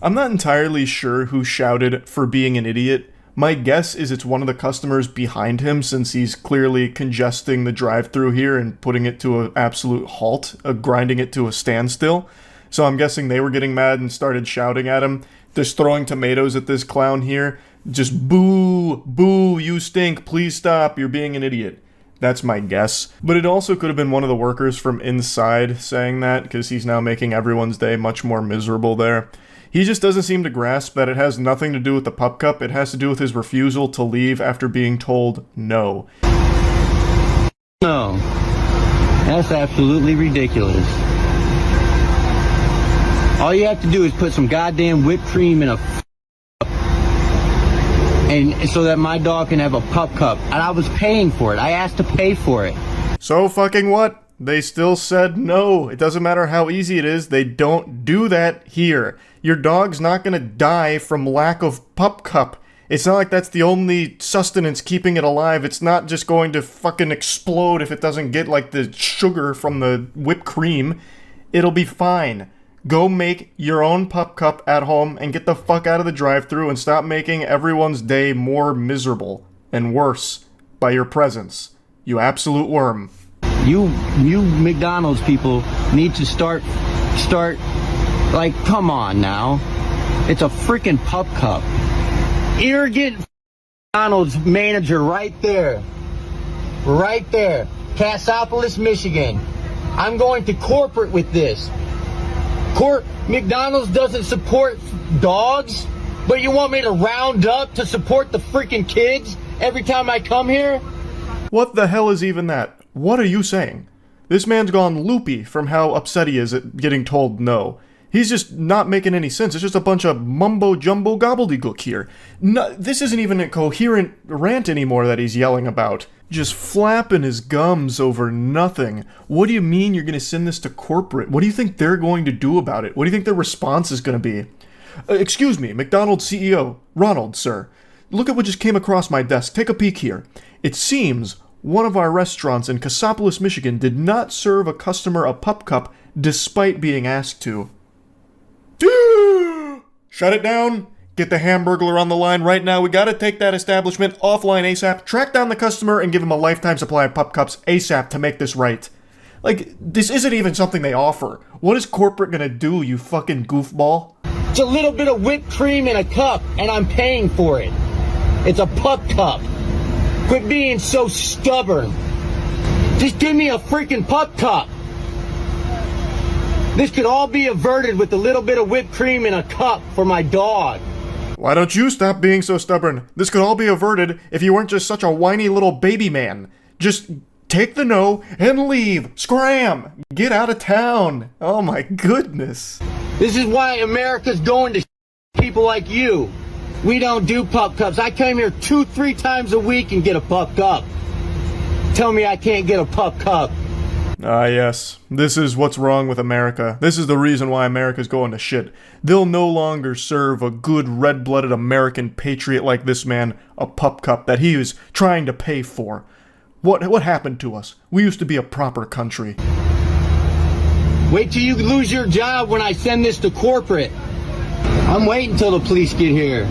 I'm not entirely sure who shouted for being an idiot. My guess is it's one of the customers behind him, since he's clearly congesting the drive-thru here and putting it to an absolute halt, grinding it to a standstill. So I'm guessing they were getting mad and started shouting at him, just throwing tomatoes at this clown here. Just boo, boo, you stink, please stop, you're being an idiot. That's my guess. But it also could have been one of the workers from inside saying that, because he's now making everyone's day much more miserable there. He just doesn't seem to grasp that it has nothing to do with the pup cup, it has to do with his refusal to leave after being told no. No. That's absolutely ridiculous. All you have to do is put some goddamn whipped cream in a cup, and so that my dog can have a pup cup. And I was paying for it. I asked to pay for it. So fucking what? They still said no. It doesn't matter how easy it is, they don't do that here. Your dog's not gonna die from lack of pup cup. It's not like that's the only sustenance keeping it alive. It's not just going to fucking explode if it doesn't get like the sugar from the whipped cream. It'll be fine. Go make your own pup cup at home and get the fuck out of the drive-thru and stop making everyone's day more miserable and worse by your presence. You absolute worm. You McDonald's people need to start, like, come on now. It's a freaking pup cup. Arrogant McDonald's manager right there. Right there. Cassopolis, Michigan. I'm going to corporate with this. McDonald's doesn't support dogs, but you want me to round up to support the freaking kids every time I come here? What the hell is even that? What are you saying? This man's gone loopy from how upset he is at getting told no. He's just not making any sense. It's just a bunch of mumbo-jumbo gobbledygook here. No, this isn't even a coherent rant anymore that he's yelling about. Just flapping his gums over nothing. What do you mean you're going to send this to corporate? What do you think they're going to do about it? What do you think their response is going to be? Excuse me, McDonald's CEO, Ronald, sir. Look at what just came across my desk. Take a peek here. It seems one of our restaurants in Cassopolis, Michigan did not serve a customer a pup cup despite being asked to. Shut it down. Get the Hamburglar on the line right now. We gotta take that establishment offline ASAP, track down the customer, and give him a lifetime supply of pup cups ASAP to make this right. Like, this isn't even something they offer. What is corporate gonna do, you fucking goofball? It's a little bit of whipped cream in a cup, and I'm paying for it. It's a pup cup. Quit being so stubborn. Just give me a freaking pup cup. This could all be averted with a little bit of whipped cream in a cup for my dog. Why don't you stop being so stubborn? This could all be averted if you weren't just such a whiny little baby man. Just take the no and leave. Scram! Get out of town. Oh my goodness. This is why America's going to people like you. We don't do pup cups. I come here 2-3 times a week and get a pup cup. Tell me I can't get a pup cup. Ah, yes. This is what's wrong with America. This is the reason why America's going to shit. They'll no longer serve a good red-blooded American patriot like this man a pup cup that he was trying to pay for. What happened to us? We used to be a proper country. Wait till you lose your job when I send this to corporate. I'm waiting till the police get here.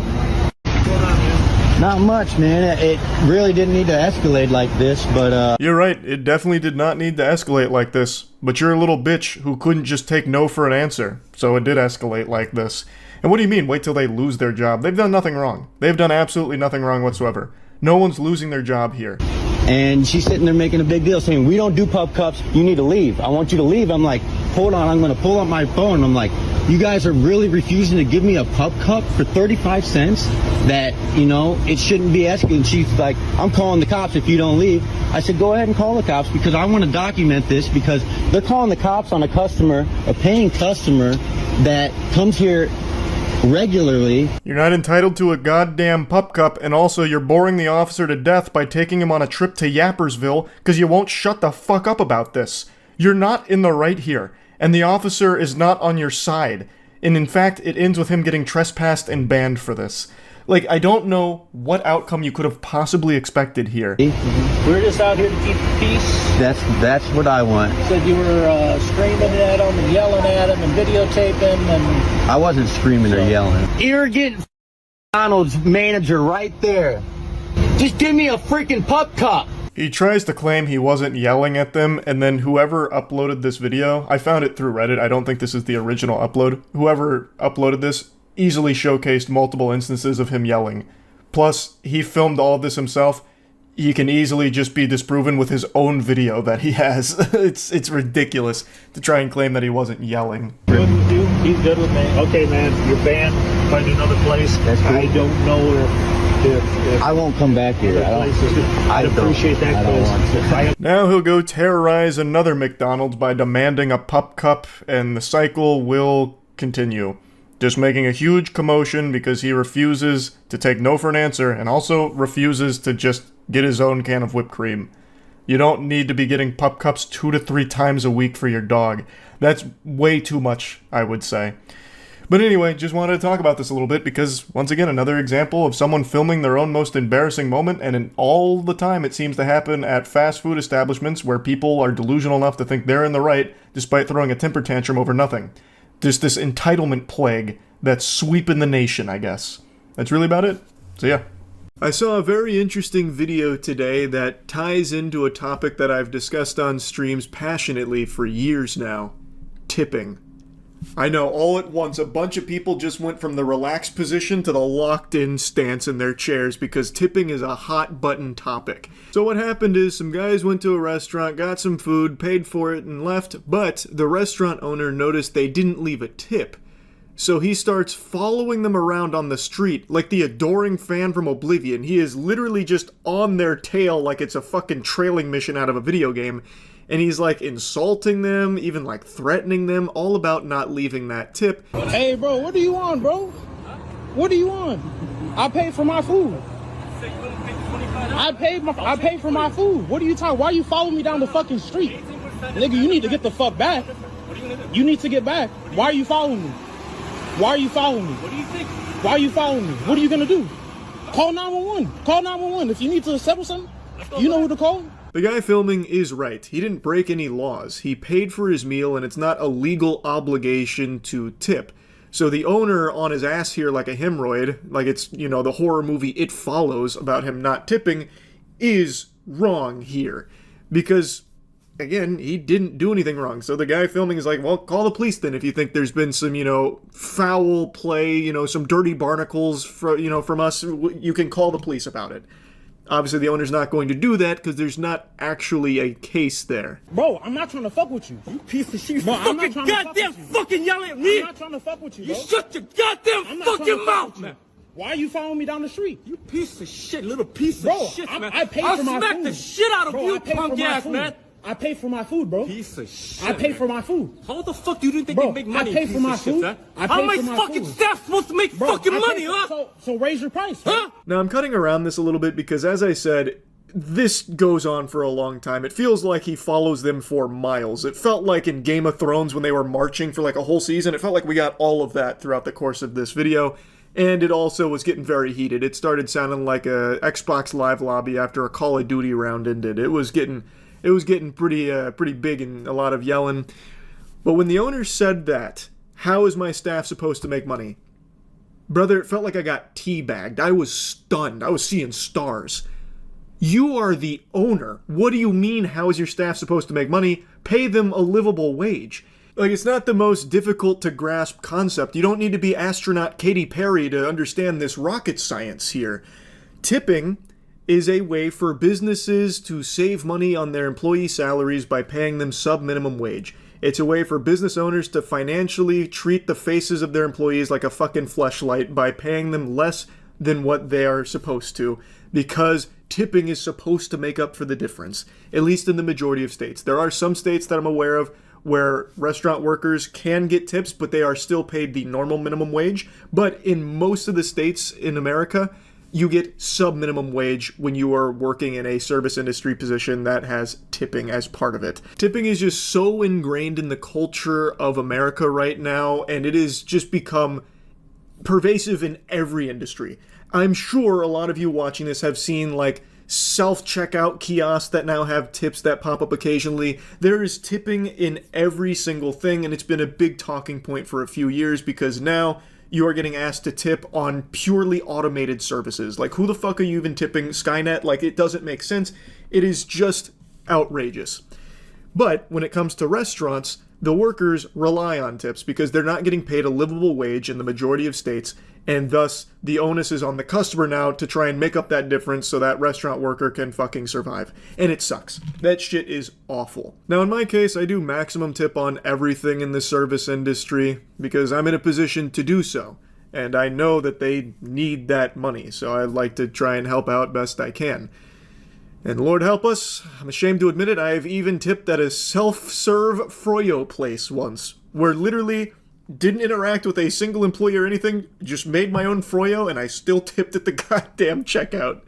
Not much, man. It really didn't need to escalate like this, but You're right, it definitely did not need to escalate like this. But you're a little bitch who couldn't just take no for an answer. So it did escalate like this. And what do you mean, wait till they lose their job? They've done nothing wrong. They've done absolutely nothing wrong whatsoever. No one's losing their job here. And she's sitting there making a big deal saying, we don't do pup cups, you need to leave. I want you to leave. I'm like, hold on, I'm going to pull up my phone. I'm like, you guys are really refusing to give me a pup cup for 35 cents? That, you know, it shouldn't be escalating. And she's like, I'm calling the cops if you don't leave. I said, go ahead and call the cops because I want to document this because they're calling the cops on a customer, a paying customer that comes here regularly. You're not entitled to a goddamn pup cup, and also you're boring the officer to death by taking him on a trip to Yappersville because you won't shut the fuck up about this. You're not in the right here, and the officer is not on your side. And in fact, it ends with him getting trespassed and banned for this. Like, I don't know what outcome you could have possibly expected here. We're just out here to keep the peace. That's what I want. Said you were screaming at him and yelling at him and videotaping and... I wasn't screaming or yelling. Arrogant McDonald's manager right there. Just give me a freaking pup cup. He tries to claim he wasn't yelling at them, and then whoever uploaded this video, I found it through Reddit, I don't think this is the original upload, whoever uploaded this easily showcased multiple instances of him yelling. Plus, he filmed all of this himself. He can easily just be disproven with his own video that he has. It's ridiculous to try and claim that he wasn't yelling. Good with you? He's good with me. Okay, man, you're banned. Find another place. That's cool. I don't know if I won't come back here. I'd appreciate that. I don't want to. Now he'll go terrorize another McDonald's by demanding a pup cup, and the cycle will continue. Just making a huge commotion because he refuses to take no for an answer and also refuses to just get his own can of whipped cream. You don't need to be getting pup cups 2 to 3 times a week for your dog. That's way too much, I would say. But anyway, just wanted to talk about this a little bit because, once again, another example of someone filming their own most embarrassing moment, and in all the time it seems to happen at fast food establishments where people are delusional enough to think they're in the right despite throwing a temper tantrum over nothing. Just this entitlement plague that's sweeping the nation, I guess. That's really about it. So yeah. I saw a very interesting video today that ties into a topic that I've discussed on streams passionately for years now. Tipping. I know, all at once, a bunch of people just went from the relaxed position to the locked-in stance in their chairs because tipping is a hot-button topic. So what happened is some guys went to a restaurant, got some food, paid for it, and left, but the restaurant owner noticed they didn't leave a tip. So he starts following them around on the street like the adoring fan from Oblivion. He is literally just on their tail like it's a fucking trailing mission out of a video game. And he's like insulting them, even like threatening them, all about not leaving that tip. Hey bro, what do you want, bro? What do you want? I paid for my food. I paid for my food. What are you talking? Why you following me down the fucking street? Nigga, you need to get the fuck back. You need to get back. Why are you following me? Why are you following me? What do you think? Why are you following me? What are you gonna do? Call 911. Call 911. If you need to settle something, you know who to call. The guy filming is right. He didn't break any laws. He paid for his meal, and it's not a legal obligation to tip. So the owner on his ass here like a hemorrhoid, like it's, you know, the horror movie It Follows about him not tipping, is wrong here. Because, again, he didn't do anything wrong. So the guy filming is like, well, call the police then if you think there's been some, you know, foul play, you know, some dirty barnacles from us. You can call the police about it. Obviously, the owner's not going to do that because there's not actually a case there. Bro, I'm not trying to fuck with you. You piece of shit. Bro, I'm not trying goddamn fucking yelling at me. I'm not trying to fuck with you, bro. You shut your goddamn fucking mouth, man. Why are you following me down the street? You piece of shit, little piece bro, of shit, man. I paid for my food. I'll smack the shit out of bro, you, punk ass, man. I pay for my food, bro. Piece of shit. I pay for my food. How the fuck do you think bro, they make money? I pay for my food. Shit, how am I fucking staff supposed to make fucking money, huh? So raise your price, huh? Now I'm cutting around this a little bit because, as I said, this goes on for a long time. It feels like he follows them for miles. It felt like in Game of Thrones when they were marching for like a whole season. It felt like we got all of that throughout the course of this video. And it also was getting very heated. It started sounding like a Xbox Live lobby after a Call of Duty round ended. It was getting pretty big and a lot of yelling. But when the owner said that, how is my staff supposed to make money? Brother, it felt like I got teabagged. I was stunned. I was seeing stars. You are the owner. What do you mean, how is your staff supposed to make money? Pay them a livable wage. Like, it's not the most difficult to grasp concept. You don't need to be astronaut Katy Perry to understand this rocket science here. Tipping is a way for businesses to save money on their employee salaries by paying them sub-minimum wage. It's a way for business owners to financially treat the faces of their employees like a fucking fleshlight by paying them less than what they are supposed to, because tipping is supposed to make up for the difference, at least in the majority of states. There are some states that I'm aware of where restaurant workers can get tips, but they are still paid the normal minimum wage. But in most of the states in America, you get sub-minimum wage when you are working in a service industry position that has tipping as part of it. Tipping is just so ingrained in the culture of America right now, and it has just become pervasive in every industry. I'm sure a lot of you watching this have seen like self-checkout kiosks that now have tips that pop up occasionally. There is tipping in every single thing, and it's been a big talking point for a few years because now you are getting asked to tip on purely automated services. Like, who the fuck are you even tipping? Skynet? Like, it doesn't make sense. It is just outrageous. But when it comes to restaurants, the workers rely on tips because they're not getting paid a livable wage in the majority of states, and thus the onus is on the customer now to try and make up that difference so that restaurant worker can fucking survive. And it sucks. That shit is awful. Now in my case, I do maximum tip on everything in the service industry because I'm in a position to do so. And I know that they need that money, so I'd like to try and help out best I can. And Lord help us, I'm ashamed to admit it, I've even tipped at a self-serve froyo place once, where literally didn't interact with a single employee or anything, just made my own froyo, and I still tipped at the goddamn checkout.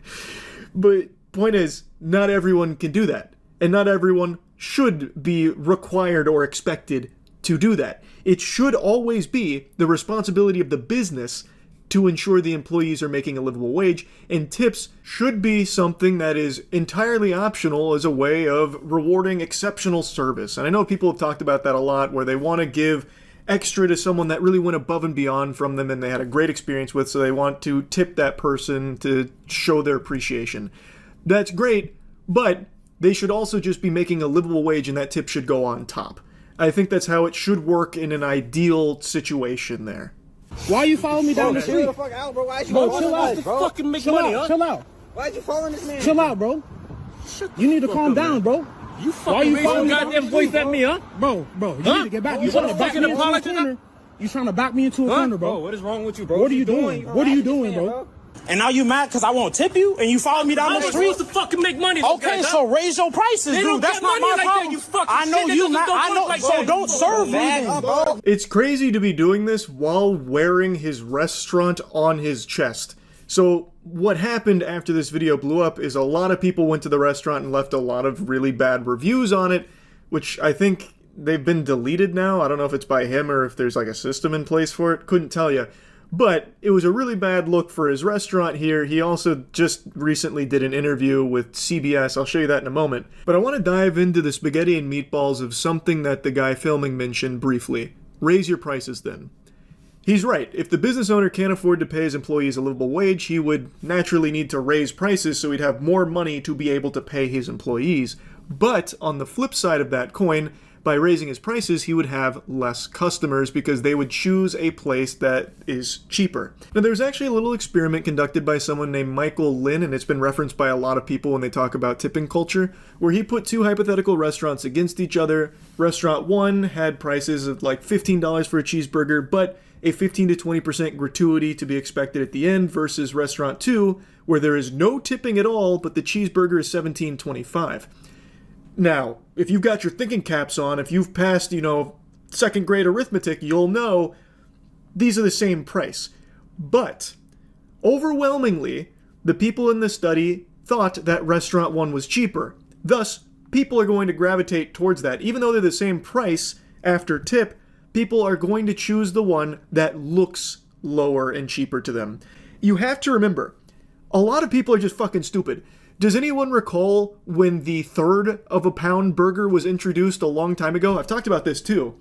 But point is, not everyone can do that, and not everyone should be required or expected to do that. It should always be the responsibility of the business to ensure the employees are making a livable wage, and tips should be something that is entirely optional as a way of rewarding exceptional service. And I know people have talked about that a lot, where they want to give extra to someone that really went above and beyond from them and they had a great experience with, so they want to tip that person to show their appreciation. That's great, but they should also just be making a livable wage, and that tip should go on top. I think that's how it should work in an ideal situation there. Why are you following me down the street? Chill the fuck out, bro. Why you bro, chill out, bro. Fucking make chill money, out, huh? Chill out. Why'd you following this man? Chill out, bro. You need to calm down, bro. You fucking raise your goddamn voice at me, huh? Bro, you need to get back. You trying to back me into a corner. You trying to back me into a corner, bro? What is wrong with you, bro? What are you doing? What are you doing, bro? And now you mad because I won't tip you and you follow me down the street? I'm supposed to fucking make money. Okay, so raise your prices, dude. That's not my problem. I know you not. I know. So don't serve me, bro. It's crazy to be doing this while wearing his restaurant on his chest. So what happened after this video blew up is a lot of people went to the restaurant and left a lot of really bad reviews on it, which I think they've been deleted now. I don't know if it's by him or if there's like a system in place for it. Couldn't tell you. But it was a really bad look for his restaurant here. He also just recently did an interview with CBS. I'll show you that in a moment. But I want to dive into the spaghetti and meatballs of something that the guy filming mentioned briefly. Raise your prices then. He's right. If the business owner can't afford to pay his employees a livable wage, he would naturally need to raise prices so he'd have more money to be able to pay his employees. But on the flip side of that coin, by raising his prices, he would have less customers because they would choose a place that is cheaper. Now, there's actually a little experiment conducted by someone named Michael Lynn, and it's been referenced by a lot of people when they talk about tipping culture, where he put two hypothetical restaurants against each other. Restaurant 1 had prices of like $15 for a cheeseburger, but a 15 to 20% gratuity to be expected at the end, versus Restaurant 2, where there is no tipping at all, but the cheeseburger is $17.25. Now, if you've got your thinking caps on, if you've passed, second grade arithmetic, you'll know these are the same price. But, overwhelmingly, the people in the study thought that Restaurant 1 was cheaper. Thus, people are going to gravitate towards that. Even though they're the same price after tip, people are going to choose the one that looks lower and cheaper to them. You have to remember, a lot of people are just fucking stupid. Does anyone recall when the third of a pound burger was introduced a long time ago? I've talked about this too.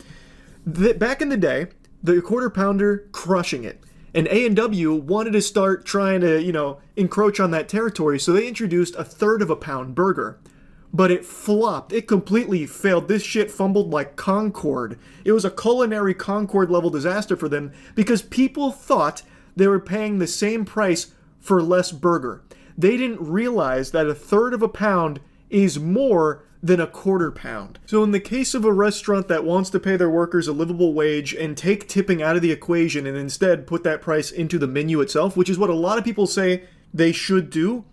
Back in the day, the quarter pounder crushing it. And A&W wanted to start trying to, encroach on that territory, so they introduced a third of a pound burger. But it flopped. It completely failed. This shit fumbled like Concorde. It was a culinary Concorde level disaster for them because people thought they were paying the same price for less burger. They didn't realize that a third of a pound is more than a quarter pound. So in the case of a restaurant that wants to pay their workers a livable wage and take tipping out of the equation and instead put that price into the menu itself, which is what a lot of people say they should do,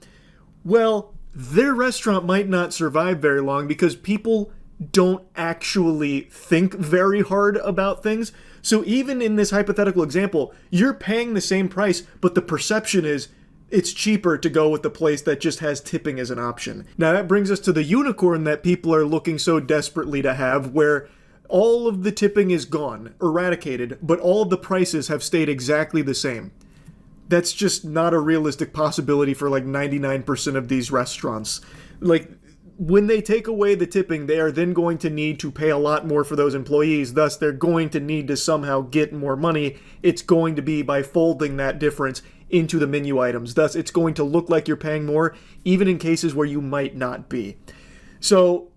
well, their restaurant might not survive very long because people don't actually think very hard about things. So even in this hypothetical example, you're paying the same price, but the perception is it's cheaper to go with the place that just has tipping as an option. Now that brings us to the unicorn that people are looking so desperately to have, where all of the tipping is gone, eradicated, but all of the prices have stayed exactly the same. That's just not a realistic possibility for like 99% of these restaurants. Like, when they take away the tipping, they are then going to need to pay a lot more for those employees. Thus, they're going to need to somehow get more money. It's going to be by folding that difference into the menu items. Thus, it's going to look like you're paying more, even in cases where you might not be. So,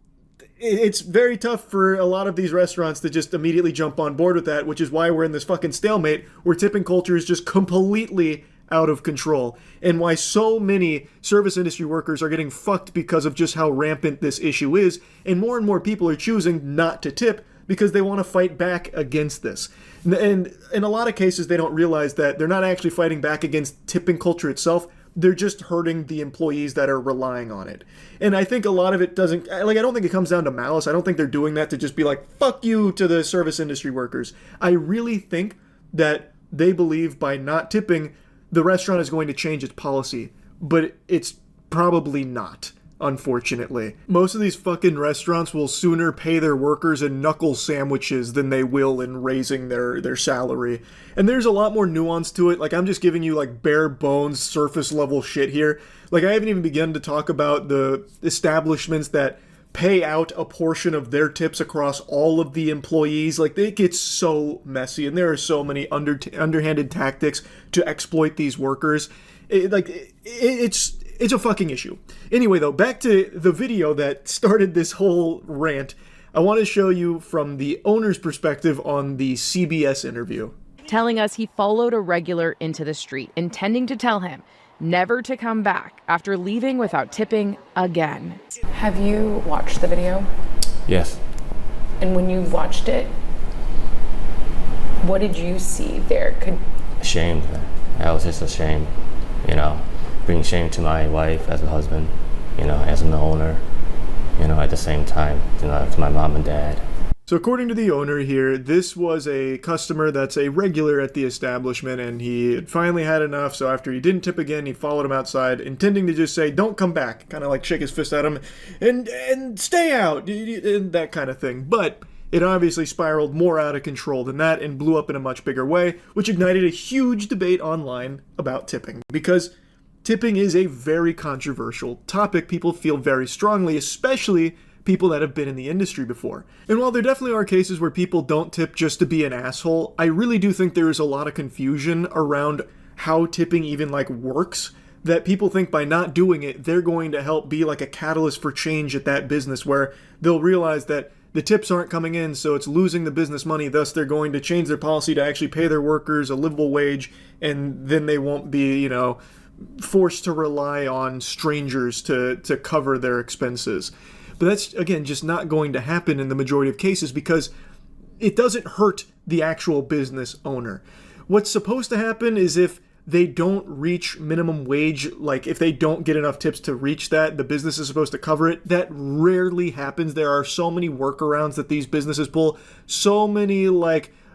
it's very tough for a lot of these restaurants to just immediately jump on board with that, which is why we're in this fucking stalemate where tipping culture is just completely out of control, and why so many service industry workers are getting fucked because of just how rampant this issue is, and more people are choosing not to tip because they want to fight back against this. And in a lot of cases, they don't realize that they're not actually fighting back against tipping culture itself. They're just hurting the employees that are relying on it. And I think a lot of it doesn't, I don't think it comes down to malice. I don't think they're doing that to just be like, fuck you to the service industry workers. I really think that they believe by not tipping, the restaurant is going to change its policy. But it's probably not, unfortunately. Most of these fucking restaurants will sooner pay their workers in knuckle sandwiches than they will in raising their salary. And there's a lot more nuance to it. Like, I'm just giving you like bare bones, surface level shit here. Like, I haven't even begun to talk about the establishments that pay out a portion of their tips across all of the employees. Like, it gets so messy, and there are so many underhanded tactics to exploit these workers. It's a fucking issue. Anyway, though, back to the video that started this whole rant. I want to show you from the owner's perspective on the CBS interview. Telling us he followed a regular into the street, intending to tell him never to come back after leaving without tipping again. Have you watched the video? Yes. And when you watched it, What did you see there? Ashamed. I was just ashamed, bringing shame to my wife as a husband, as an owner, at the same time, to my mom and dad. So according to the owner here, this was a customer that's a regular at the establishment, and he had finally had enough, so after he didn't tip again, he followed him outside, intending to just say, don't come back, kind of like shake his fist at him, and stay out, and that kind of thing. But it obviously spiraled more out of control than that and blew up in a much bigger way, which ignited a huge debate online about tipping, because tipping is a very controversial topic. People feel very strongly, especially people that have been in the industry before. And while there definitely are cases where people don't tip just to be an asshole, I really do think there is a lot of confusion around how tipping even works, that people think by not doing it, they're going to help be like a catalyst for change at that business, where they'll realize that the tips aren't coming in, so it's losing the business money, thus they're going to change their policy to actually pay their workers a livable wage, and then they won't be, forced to rely on strangers to cover their expenses. But that's, again, just not going to happen in the majority of cases, because it doesn't hurt the actual business owner. What's supposed to happen is if they don't reach minimum wage, if they don't get enough tips to reach that, the business is supposed to cover it. That rarely happens. There are so many workarounds that these businesses pull, so many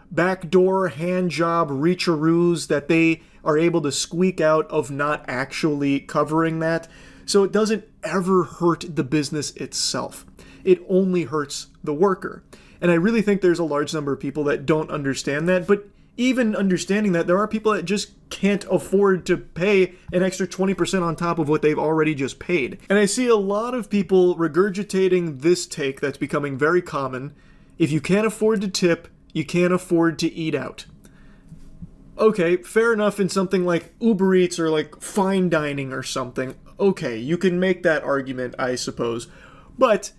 backdoor hand job reacharoos that they are able to squeak out of not actually covering that. So it doesn't ever hurt the business itself. It only hurts the worker. And I really think there's a large number of people that don't understand that, but even understanding that, there are people that just can't afford to pay an extra 20% on top of what they've already just paid. And I see a lot of people regurgitating this take that's becoming very common. If you can't afford to tip, you can't afford to eat out. Okay, fair enough in something like Uber Eats or fine dining or something. Okay, you can make that argument, I suppose. But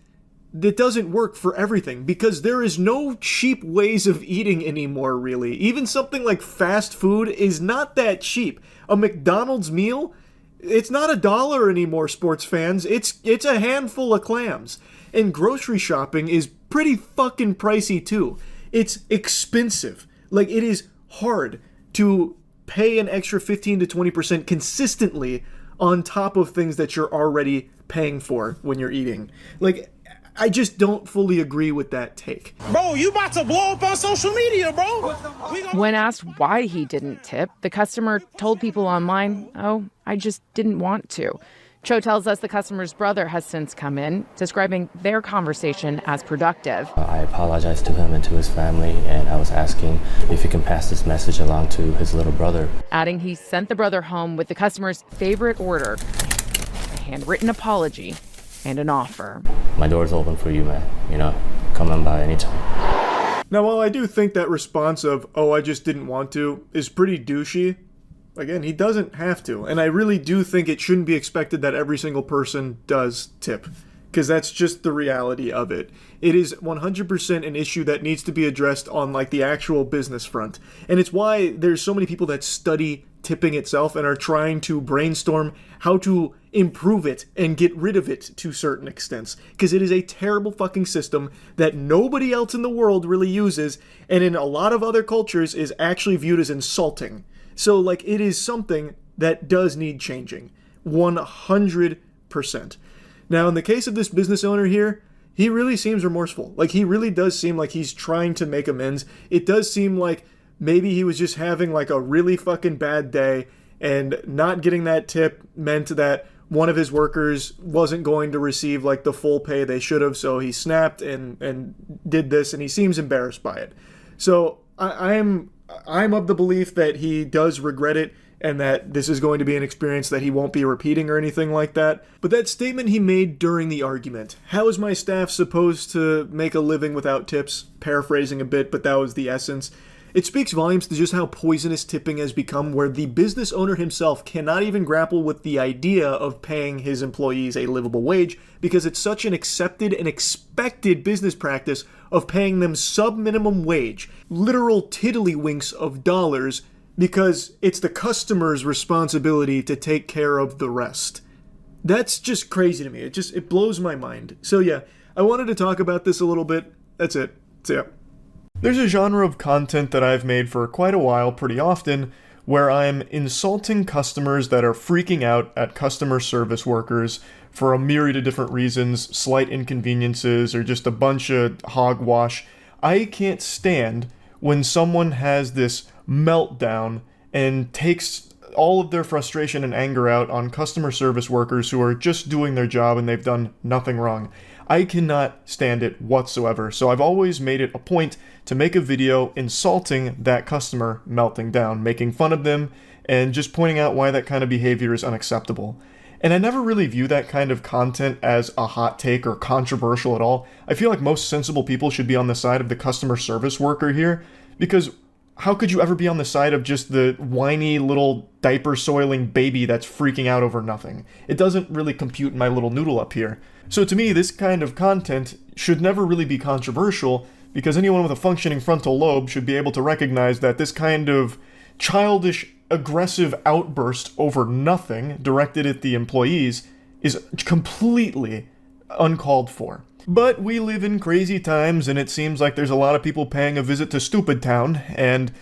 it doesn't work for everything, because there is no cheap ways of eating anymore, really. Even something like fast food is not that cheap. A McDonald's meal, it's not $1 anymore, sports fans. It's a handful of clams. And grocery shopping is pretty fucking pricey too. It's expensive. It is hard to pay an extra 15 to 20% consistently on top of things that you're already paying for when you're eating. I just don't fully agree with that take. Bro, you about to blow up on social media, bro. When asked why he didn't tip, the customer told people online, "Oh, I just didn't want to." Cho tells us the customer's brother has since come in, describing their conversation as productive. I apologized to him and to his family, and I was asking if he can pass this message along to his little brother. Adding he sent the brother home with the customer's favorite order, a handwritten apology and an offer. My door's open for you, man. Come on by anytime. Now, while I do think that response of, "Oh, I just didn't want to," is pretty douchey, again, he doesn't have to. And I really do think it shouldn't be expected that every single person does tip, because that's just the reality of it. It is 100% an issue that needs to be addressed on the actual business front. And it's why there's so many people that study tipping itself and are trying to brainstorm how to improve it and get rid of it to certain extents, because it is a terrible fucking system that nobody else in the world really uses, and in a lot of other cultures is actually viewed as insulting. So it is something that does need changing 100%. Now, in the case of this business owner here, he really seems remorseful. He really does seem like he's trying to make amends. It does seem like maybe he was just having a really fucking bad day, and not getting that tip meant that one of his workers wasn't going to receive the full pay they should have, so he snapped and did this, and he seems embarrassed by it. So I'm of the belief that he does regret it, and that this is going to be an experience that he won't be repeating or anything like that. But that statement he made during the argument, "How is my staff supposed to make a living without tips?" Paraphrasing a bit, but that was the essence. It speaks volumes to just how poisonous tipping has become, where the business owner himself cannot even grapple with the idea of paying his employees a livable wage, because it's such an accepted and expected business practice of paying them sub-minimum wage, literal tiddlywinks of dollars, because it's the customer's responsibility to take care of the rest. That's just crazy to me. It blows my mind. So yeah, I wanted to talk about this a little bit. That's it. So yeah. There's a genre of content that I've made for quite a while pretty often where I'm insulting customers that are freaking out at customer service workers for a myriad of different reasons, slight inconveniences, or just a bunch of hogwash. I can't stand when someone has this meltdown and takes all of their frustration and anger out on customer service workers who are just doing their job and they've done nothing wrong. I cannot stand it whatsoever, so I've always made it a point to make a video insulting that customer melting down, making fun of them, and just pointing out why that kind of behavior is unacceptable. And I never really view that kind of content as a hot take or controversial at all. I feel like most sensible people should be on the side of the customer service worker here, because how could you ever be on the side of just the whiny little diaper-soiling baby that's freaking out over nothing? It doesn't really compute in my little noodle up here. So to me, this kind of content should never really be controversial, because anyone with a functioning frontal lobe should be able to recognize that this kind of childish, aggressive outburst over nothing directed at the employees is completely uncalled for. But we live in crazy times, and it seems like there's a lot of people paying a visit to Stupid Town, and,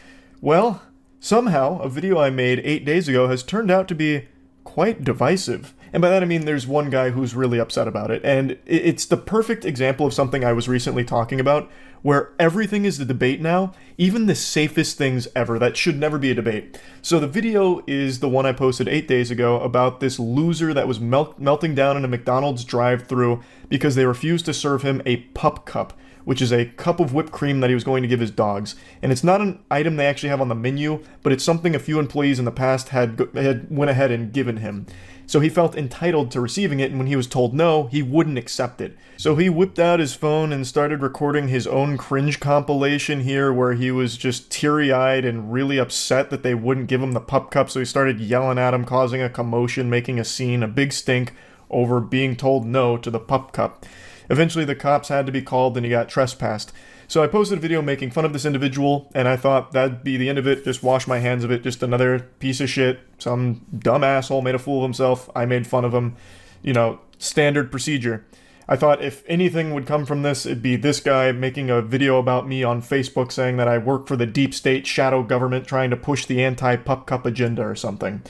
well, somehow a video I made 8 days ago has turned out to be quite divisive. And by that I mean there's one guy who's really upset about it, and it's the perfect example of something I was recently talking about, where everything is a debate now, even the safest things ever. That should never be a debate. So the video is the one I posted 8 days ago about this loser that was melting down in a McDonald's drive-thru because they refused to serve him a pup cup, which is a cup of whipped cream that he was going to give his dogs. And it's not an item they actually have on the menu, but it's something a few employees in the past had went ahead and given him. So he felt entitled to receiving it, and when he was told no, he wouldn't accept it. So he whipped out his phone and started recording his own cringe compilation here, where he was just teary-eyed and really upset that they wouldn't give him the pup cup, so he started yelling at him, causing a commotion, making a scene, a big stink over being told no to the pup cup. Eventually the cops had to be called and he got trespassed. So I posted a video making fun of this individual, and I thought that'd be the end of it, just wash my hands of it, just another piece of shit, some dumb asshole made a fool of himself, I made fun of him, you know, standard procedure. I thought if anything would come from this, it'd be this guy making a video about me on Facebook saying that I work for the deep state shadow government trying to push the anti-pup cup agenda or something.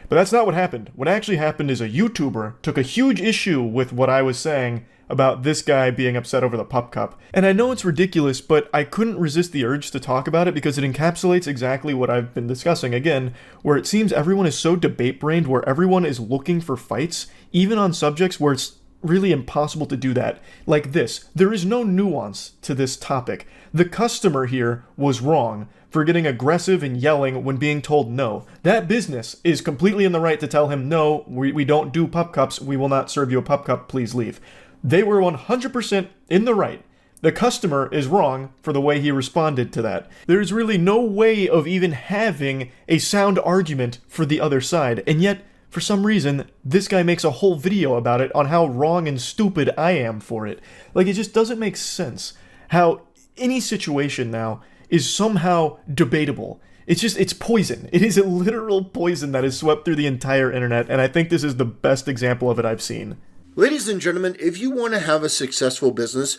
But that's not what happened. What actually happened is a YouTuber took a huge issue with what I was saying about this guy being upset over the pup cup. And I know it's ridiculous, but I couldn't resist the urge to talk about it because it encapsulates exactly what I've been discussing again, where it seems everyone is so debate-brained, where everyone is looking for fights, even on subjects where it's really impossible to do that. Like this, there is no nuance to this topic. The customer here was wrong for getting aggressive and yelling when being told no. That business is completely in the right to tell him, no, we don't do pup cups, we will not serve you a pup cup, please leave. They were 100% in the right. The customer is wrong for the way he responded to that. There's really no way of even having a sound argument for the other side, and yet, for some reason, this guy makes a whole video about it on how wrong and stupid I am for it. Like, it just doesn't make sense how any situation now is somehow debatable. It's poison. It is a literal poison that has swept through the entire internet, and I think this is the best example of it I've seen. Ladies and gentlemen, if you want to have a successful business,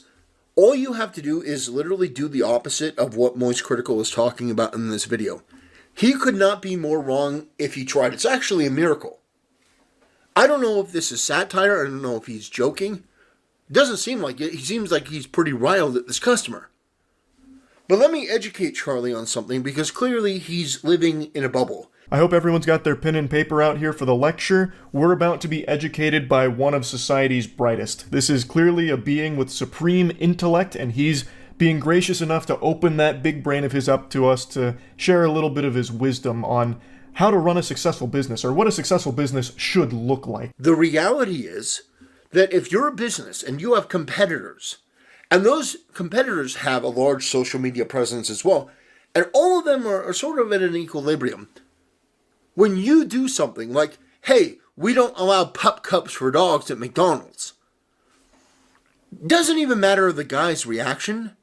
all you have to do is literally do the opposite of what Moist Critical is talking about in this video. He could not be more wrong if he tried. It's actually a miracle. I don't know if this is satire. I don't know if he's joking. It doesn't seem like it. He seems like he's pretty riled at this customer. But let me educate Charlie on something, because clearly he's living in a bubble. I hope everyone's got their pen and paper out here for the lecture. We're about to be educated by one of society's brightest. This is clearly a being with supreme intellect, and he's being gracious enough to open that big brain of his up to us to share a little bit of his wisdom on how to run a successful business, or what a successful business should look like. The reality is that if you're a business and you have competitors, and those competitors have a large social media presence as well, and all of them are sort of at an equilibrium, when you do something like, hey, we don't allow pup cups for dogs at McDonald's, doesn't even matter the guy's reaction,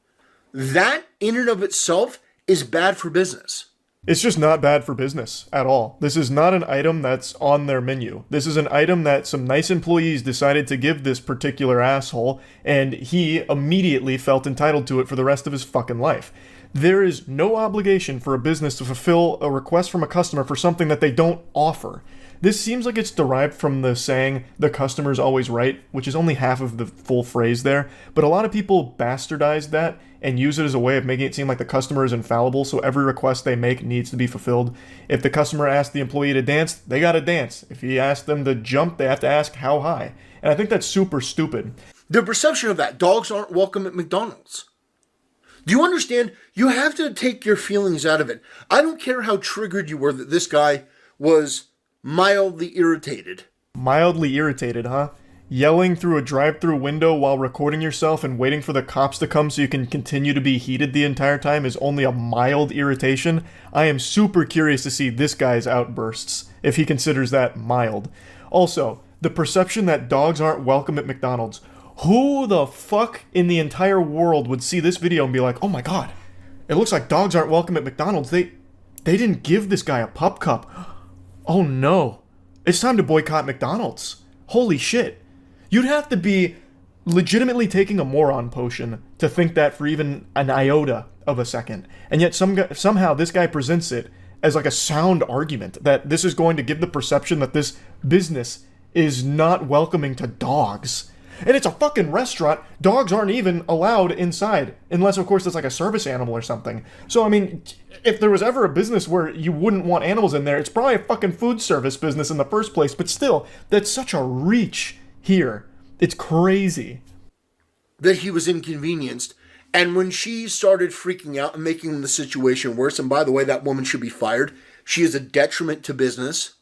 that in and of itself is bad for business. It's just not bad for business at all. This is not an item that's on their menu. This is an item that some nice employees decided to give this particular asshole, and he immediately felt entitled to it for the rest of his fucking life. There is no obligation for a business to fulfill a request from a customer for something that they don't offer. This seems like it's derived from the saying, the customer's always right, which is only half of the full phrase there, but a lot of people bastardize that and use it as a way of making it seem like the customer is infallible, so every request they make needs to be fulfilled. If the customer asks the employee to dance, they gotta dance. If he asks them to jump, they have to ask how high. And I think that's super stupid. The perception of that, dogs aren't welcome at McDonald's. Do you understand? You have to take your feelings out of it. I don't care how triggered you were that this guy was mildly irritated. Mildly irritated, huh? Yelling through a drive-thru window while recording yourself and waiting for the cops to come so you can continue to be heated the entire time is only a mild irritation. I am super curious to see this guy's outbursts, if he considers that mild. Also, the perception that dogs aren't welcome at McDonald's. Who the fuck in the entire world would see this video and be like, oh my god, it looks like dogs aren't welcome at McDonald's. They didn't give this guy a pup cup. Oh no, it's time to boycott McDonald's. Holy shit. You'd have to be legitimately taking a moron potion to think that for even an iota of a second. And yet somehow this guy presents it as like a sound argument that this is going to give the perception that this business is not welcoming to dogs. And it's a fucking restaurant. Dogs aren't even allowed inside. Unless, of course, it's like a service animal or something. So, I mean, if there was ever a business where you wouldn't want animals in there, it's probably a fucking food service business in the first place. But still, that's such a reach here. It's crazy. That he was inconvenienced. And when she started freaking out and making the situation worse, and by the way, that woman should be fired. She is a detriment to business.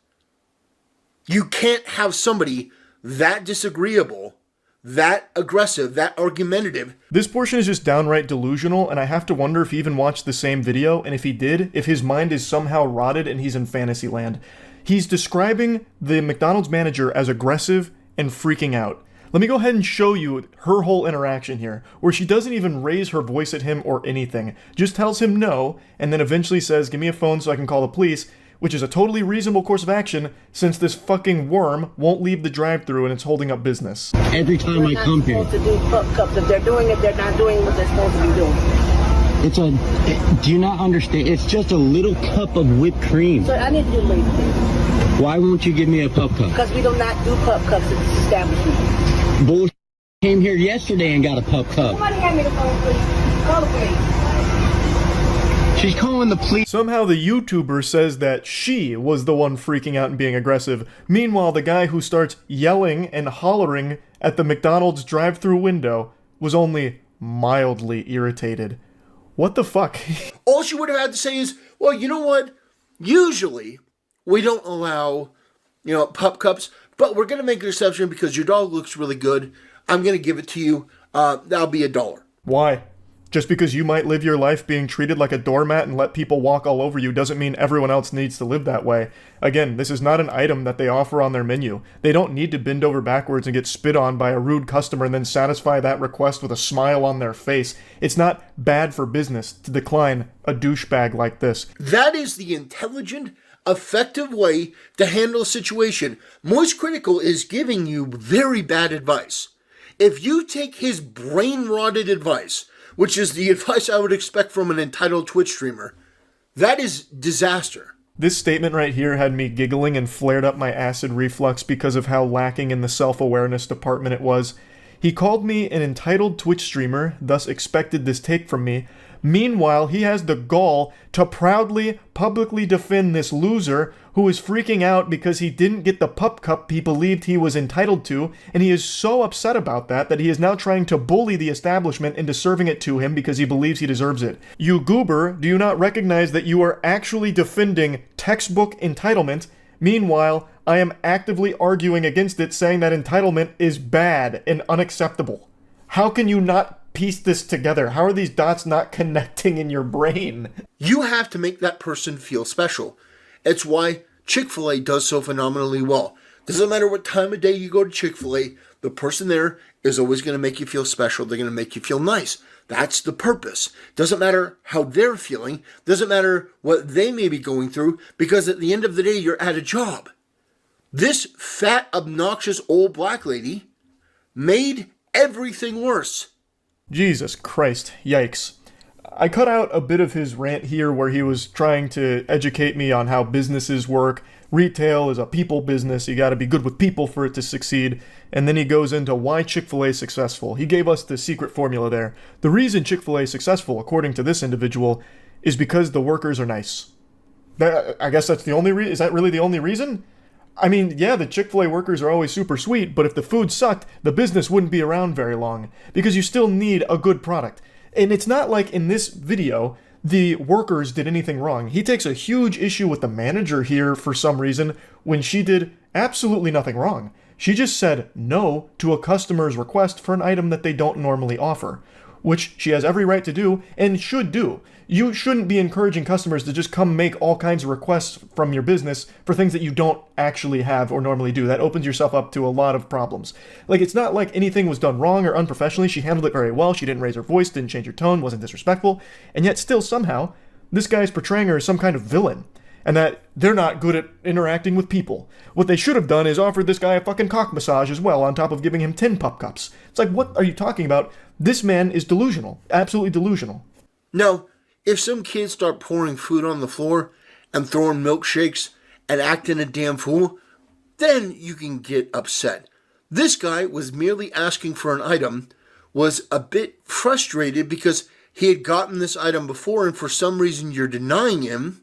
You can't have somebody that disagreeable, that aggressive, that argumentative. This portion is just downright delusional, and I have to wonder if he even watched the same video, and if he did, if his mind is somehow rotted and he's in fantasy land. He's describing the McDonald's manager as aggressive and freaking out. Let me go ahead and show you her whole interaction here, where she doesn't even raise her voice at him or anything, just tells him no, and then eventually says, give me a phone so I can call the police, which is a totally reasonable course of action since this fucking worm won't leave the drive-thru and it's holding up business. Every time I come here. They're not supposed to do pup cups. If they're doing it, they're not doing what they're supposed to be doing. Do you not understand? It's just a little cup of whipped cream. So I need to do later. Why won't you give me a pup cup? Because we do not do pup cups at this establishment. Bull came here yesterday and got a pup cup. Somebody hand me the phone, please. Call the police. She's calling the police. Somehow the YouTuber says that she was the one freaking out and being aggressive. Meanwhile, the guy who starts yelling and hollering at the McDonald's drive-thru window was only mildly irritated. What the fuck? All she would have had to say is, well, you know what? Usually, we don't allow, pup cups, but we're going to make an exception because your dog looks really good. I'm going to give it to you. That'll be $1. Why? Just because you might live your life being treated like a doormat and let people walk all over you doesn't mean everyone else needs to live that way. Again, this is not an item that they offer on their menu. They don't need to bend over backwards and get spit on by a rude customer and then satisfy that request with a smile on their face. It's not bad for business to decline a douchebag like this. That is the intelligent, effective way to handle a situation. Moist Critical is giving you very bad advice. If you take his brain-rotted advice, which is the advice I would expect from an entitled Twitch streamer, that is disaster. This statement right here had me giggling and flared up my acid reflux because of how lacking in the self-awareness department it was. He called me an entitled Twitch streamer, thus expected this take from me. Meanwhile, he has the gall to proudly, publicly defend this loser who is freaking out because he didn't get the pup cup he believed he was entitled to, and he is so upset about that he is now trying to bully the establishment into serving it to him because he believes he deserves it. You goober, do you not recognize that you are actually defending textbook entitlement? Meanwhile, I am actively arguing against it, saying that entitlement is bad and unacceptable. How can you not piece this together? How are these dots not connecting in your brain? You have to make that person feel special. It's why Chick-fil-A does so phenomenally well. Doesn't matter what time of day you go to Chick-fil-A, the person there is always going to make you feel special. They're going to make you feel nice. That's the purpose. Doesn't matter how they're feeling. Doesn't matter what they may be going through, because at the end of the day, you're at a job. This fat, obnoxious old black lady made everything worse. Jesus Christ, yikes. I cut out a bit of his rant here where he was trying to educate me on how businesses work. Retail is a people business. You got to be good with people for it to succeed. And then he goes into why Chick-fil-A is successful. He gave us the secret formula there. The reason Chick-fil-A is successful, according to this individual, is because the workers are nice. I guess that's the only reason. Is that really the only reason? I mean, yeah, the Chick-fil-A workers are always super sweet, but if the food sucked, the business wouldn't be around very long. Because you still need a good product. And it's not like in this video, the workers did anything wrong. He takes a huge issue with the manager here for some reason when she did absolutely nothing wrong. She just said no to a customer's request for an item that they don't normally offer, which she has every right to do and should do. You shouldn't be encouraging customers to just come make all kinds of requests from your business for things that you don't actually have or normally do. That opens yourself up to a lot of problems. Like, it's not like anything was done wrong or unprofessionally. She handled it very well. She didn't raise her voice, didn't change her tone, wasn't disrespectful. And yet still somehow, this guy's portraying her as some kind of villain. And that they're not good at interacting with people. What they should have done is offered this guy a fucking cock massage as well, on top of giving him 10 pup cups. It's like, what are you talking about? This man is delusional. Absolutely delusional. No. If some kids start pouring food on the floor and throwing milkshakes and acting a damn fool, then you can get upset. This guy was merely asking for an item, was a bit frustrated because he had gotten this item before and for some reason you're denying him,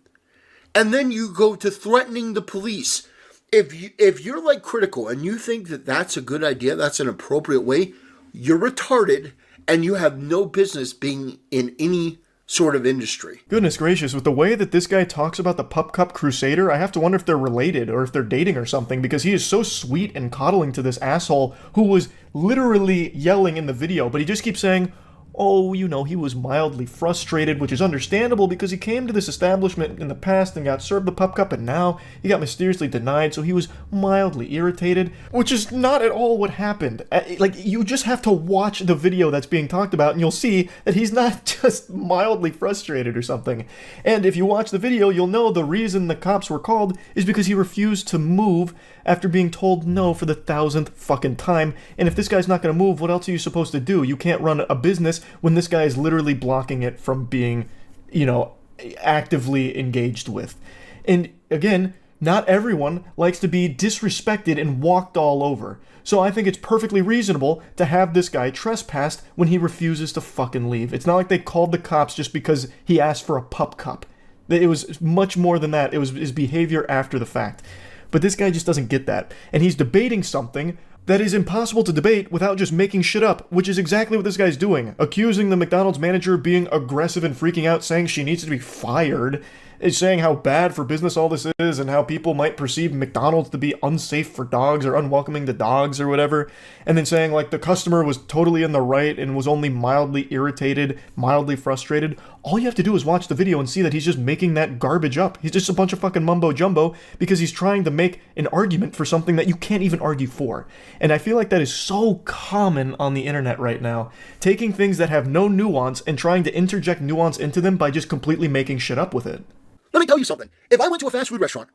and then you go to threatening the police. If you're like critical and you think that that's a good idea, that's an appropriate way, you're retarded and you have no business being in any sort of industry. Goodness gracious, with the way that this guy talks about the Pup Cup Crusader, I have to wonder if they're related or if they're dating or something, because he is so sweet and coddling to this asshole who was literally yelling in the video, but he just keeps saying, oh, you know, he was mildly frustrated, which is understandable because he came to this establishment in the past and got served the Pup Cup, and now he got mysteriously denied, so he was mildly irritated, which is not at all what happened. Like, you just have to watch the video that's being talked about, and you'll see that he's not just mildly frustrated or something. And if you watch the video, you'll know the reason the cops were called is because he refused to move after being told no for the 1,000th fucking time. And if this guy's not gonna move, what else are you supposed to do? You can't run a business when this guy is literally blocking it from being, you know, actively engaged with. And again, not everyone likes to be disrespected and walked all over. So I think it's perfectly reasonable to have this guy trespassed when he refuses to fucking leave. It's not like they called the cops just because he asked for a pup cup. It was much more than that. It was his behavior after the fact. But this guy just doesn't get that. And he's debating something that is impossible to debate without just making shit up, which is exactly what this guy's doing. Accusing the McDonald's manager of being aggressive and freaking out, saying she needs to be fired, is saying how bad for business all this is and how people might perceive McDonald's to be unsafe for dogs or unwelcoming to dogs or whatever, and then saying like the customer was totally in the right and was only mildly irritated, mildly frustrated. All you have to do is watch the video and see that he's just making that garbage up. He's just a bunch of fucking mumbo jumbo because he's trying to make an argument for something that you can't even argue for. And I feel like that is so common on the internet right now, taking things that have no nuance and trying to interject nuance into them by just completely making shit up with it. Let me tell you something. If I went to a fast food restaurant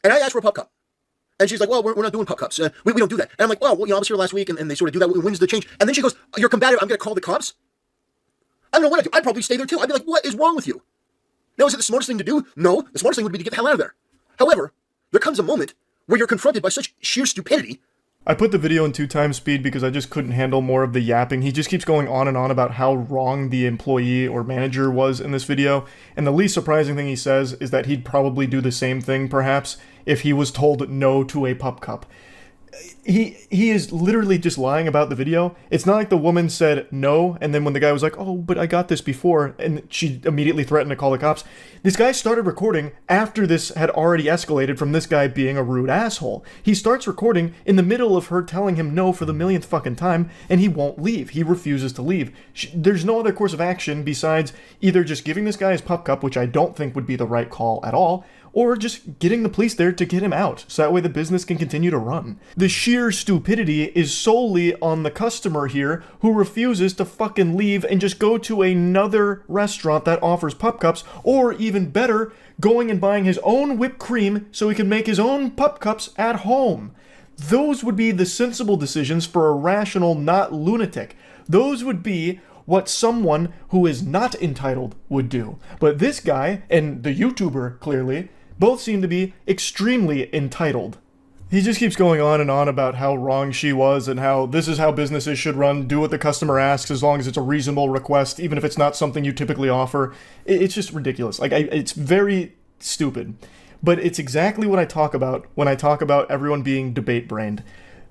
and I asked for a pup cup, and she's like, well, we're not doing pup cups. We don't do that. And I'm like, well, you know, I was here last week, and they sort of do that. When's the change? And then she goes, oh, you're combative. I'm going to call the cops. I don't know what I'd do. I'd probably stay there, too. I'd be like, what is wrong with you? Now, is it the smartest thing to do? No. The smartest thing would be to get the hell out of there. However, there comes a moment where you're confronted by such sheer stupidity. I put the video in 2x speed because I just couldn't handle more of the yapping. He just keeps going on and on about how wrong the employee or manager was in this video, and the least surprising thing he says is that he'd probably do the same thing, perhaps, if he was told no to a pup cup. He is literally just lying about the video. It's not like the woman said no, and then when the guy was like, oh, but I got this before, and she immediately threatened to call the cops. This guy started recording after this had already escalated from this guy being a rude asshole. He starts recording in the middle of her telling him no for the millionth fucking time, and he won't leave. He refuses to leave. There's no other course of action besides either just giving this guy his pup cup, which I don't think would be the right call at all, or just getting the police there to get him out, so that way the business can continue to run. The sheer stupidity is solely on the customer here, who refuses to fucking leave and just go to another restaurant that offers pup cups, or even better, going and buying his own whipped cream so he can make his own pup cups at home. Those would be the sensible decisions for a rational, not lunatic. Those would be what someone who is not entitled would do. But this guy, and the YouTuber, clearly, both seem to be extremely entitled. He just keeps going on and on about how wrong she was and how this is how businesses should run, do what the customer asks as long as it's a reasonable request, even if it's not something you typically offer. It's just ridiculous. Like, it's very stupid. But it's exactly what I talk about when I talk about everyone being debate-brained.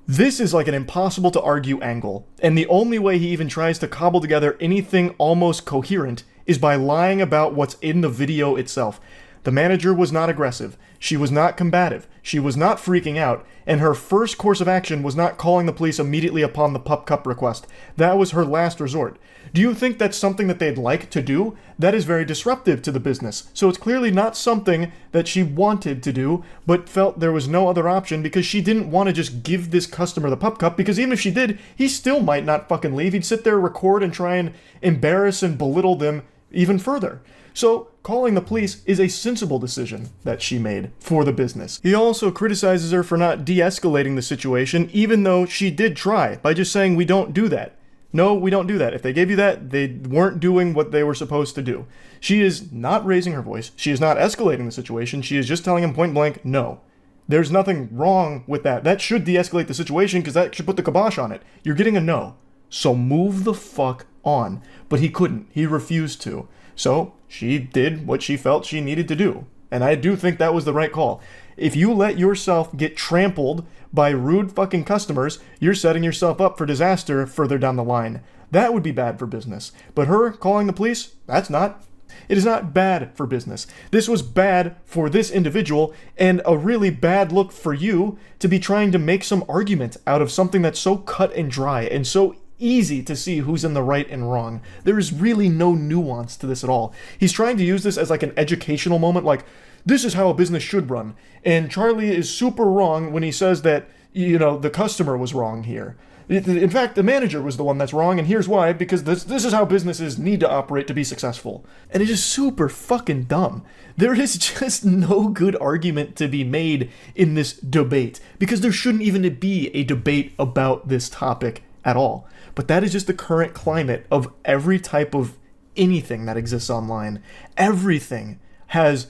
This is like an impossible to argue angle, and the only way he even tries to cobble together anything almost coherent is by lying about what's in the video itself. The manager was not aggressive, she was not combative, she was not freaking out, and her first course of action was not calling the police immediately upon the pup cup request. That was her last resort. Do you think that's something that they'd like to do? That is very disruptive to the business, so it's clearly not something that she wanted to do, but felt there was no other option because she didn't want to just give this customer the pup cup, because even if she did, he still might not fucking leave. He'd sit there, record, and try and embarrass and belittle them even further. So, calling the police is a sensible decision that she made for the business. He also criticizes her for not de-escalating the situation, even though she did try, by just saying, we don't do that. No, we don't do that. If they gave you that, they weren't doing what they were supposed to do. She is not raising her voice. She is not escalating the situation. She is just telling him point blank, no. There's nothing wrong with that. That should de-escalate the situation because that should put the kibosh on it. You're getting a no. So move the fuck on. But he couldn't. He refused to. So she did what she felt she needed to do. And I do think that was the right call. If you let yourself get trampled by rude fucking customers, you're setting yourself up for disaster further down the line. That would be bad for business. But her calling the police, that's not. It is not bad for business. This was bad for this individual and a really bad look for you to be trying to make some argument out of something that's so cut and dry and so easy to see who's in the right and wrong. There is really no nuance to this at all. He's trying to use this as like an educational moment, like, this is how a business should run. And Charlie is super wrong when he says that, you know, the customer was wrong here. In fact, the manager was the one that's wrong, and here's why, because this is how businesses need to operate to be successful. And it's just super fucking dumb. There is just no good argument to be made in this debate, because there shouldn't even be a debate about this topic at all. But that is just the current climate of every type of anything that exists online. Everything has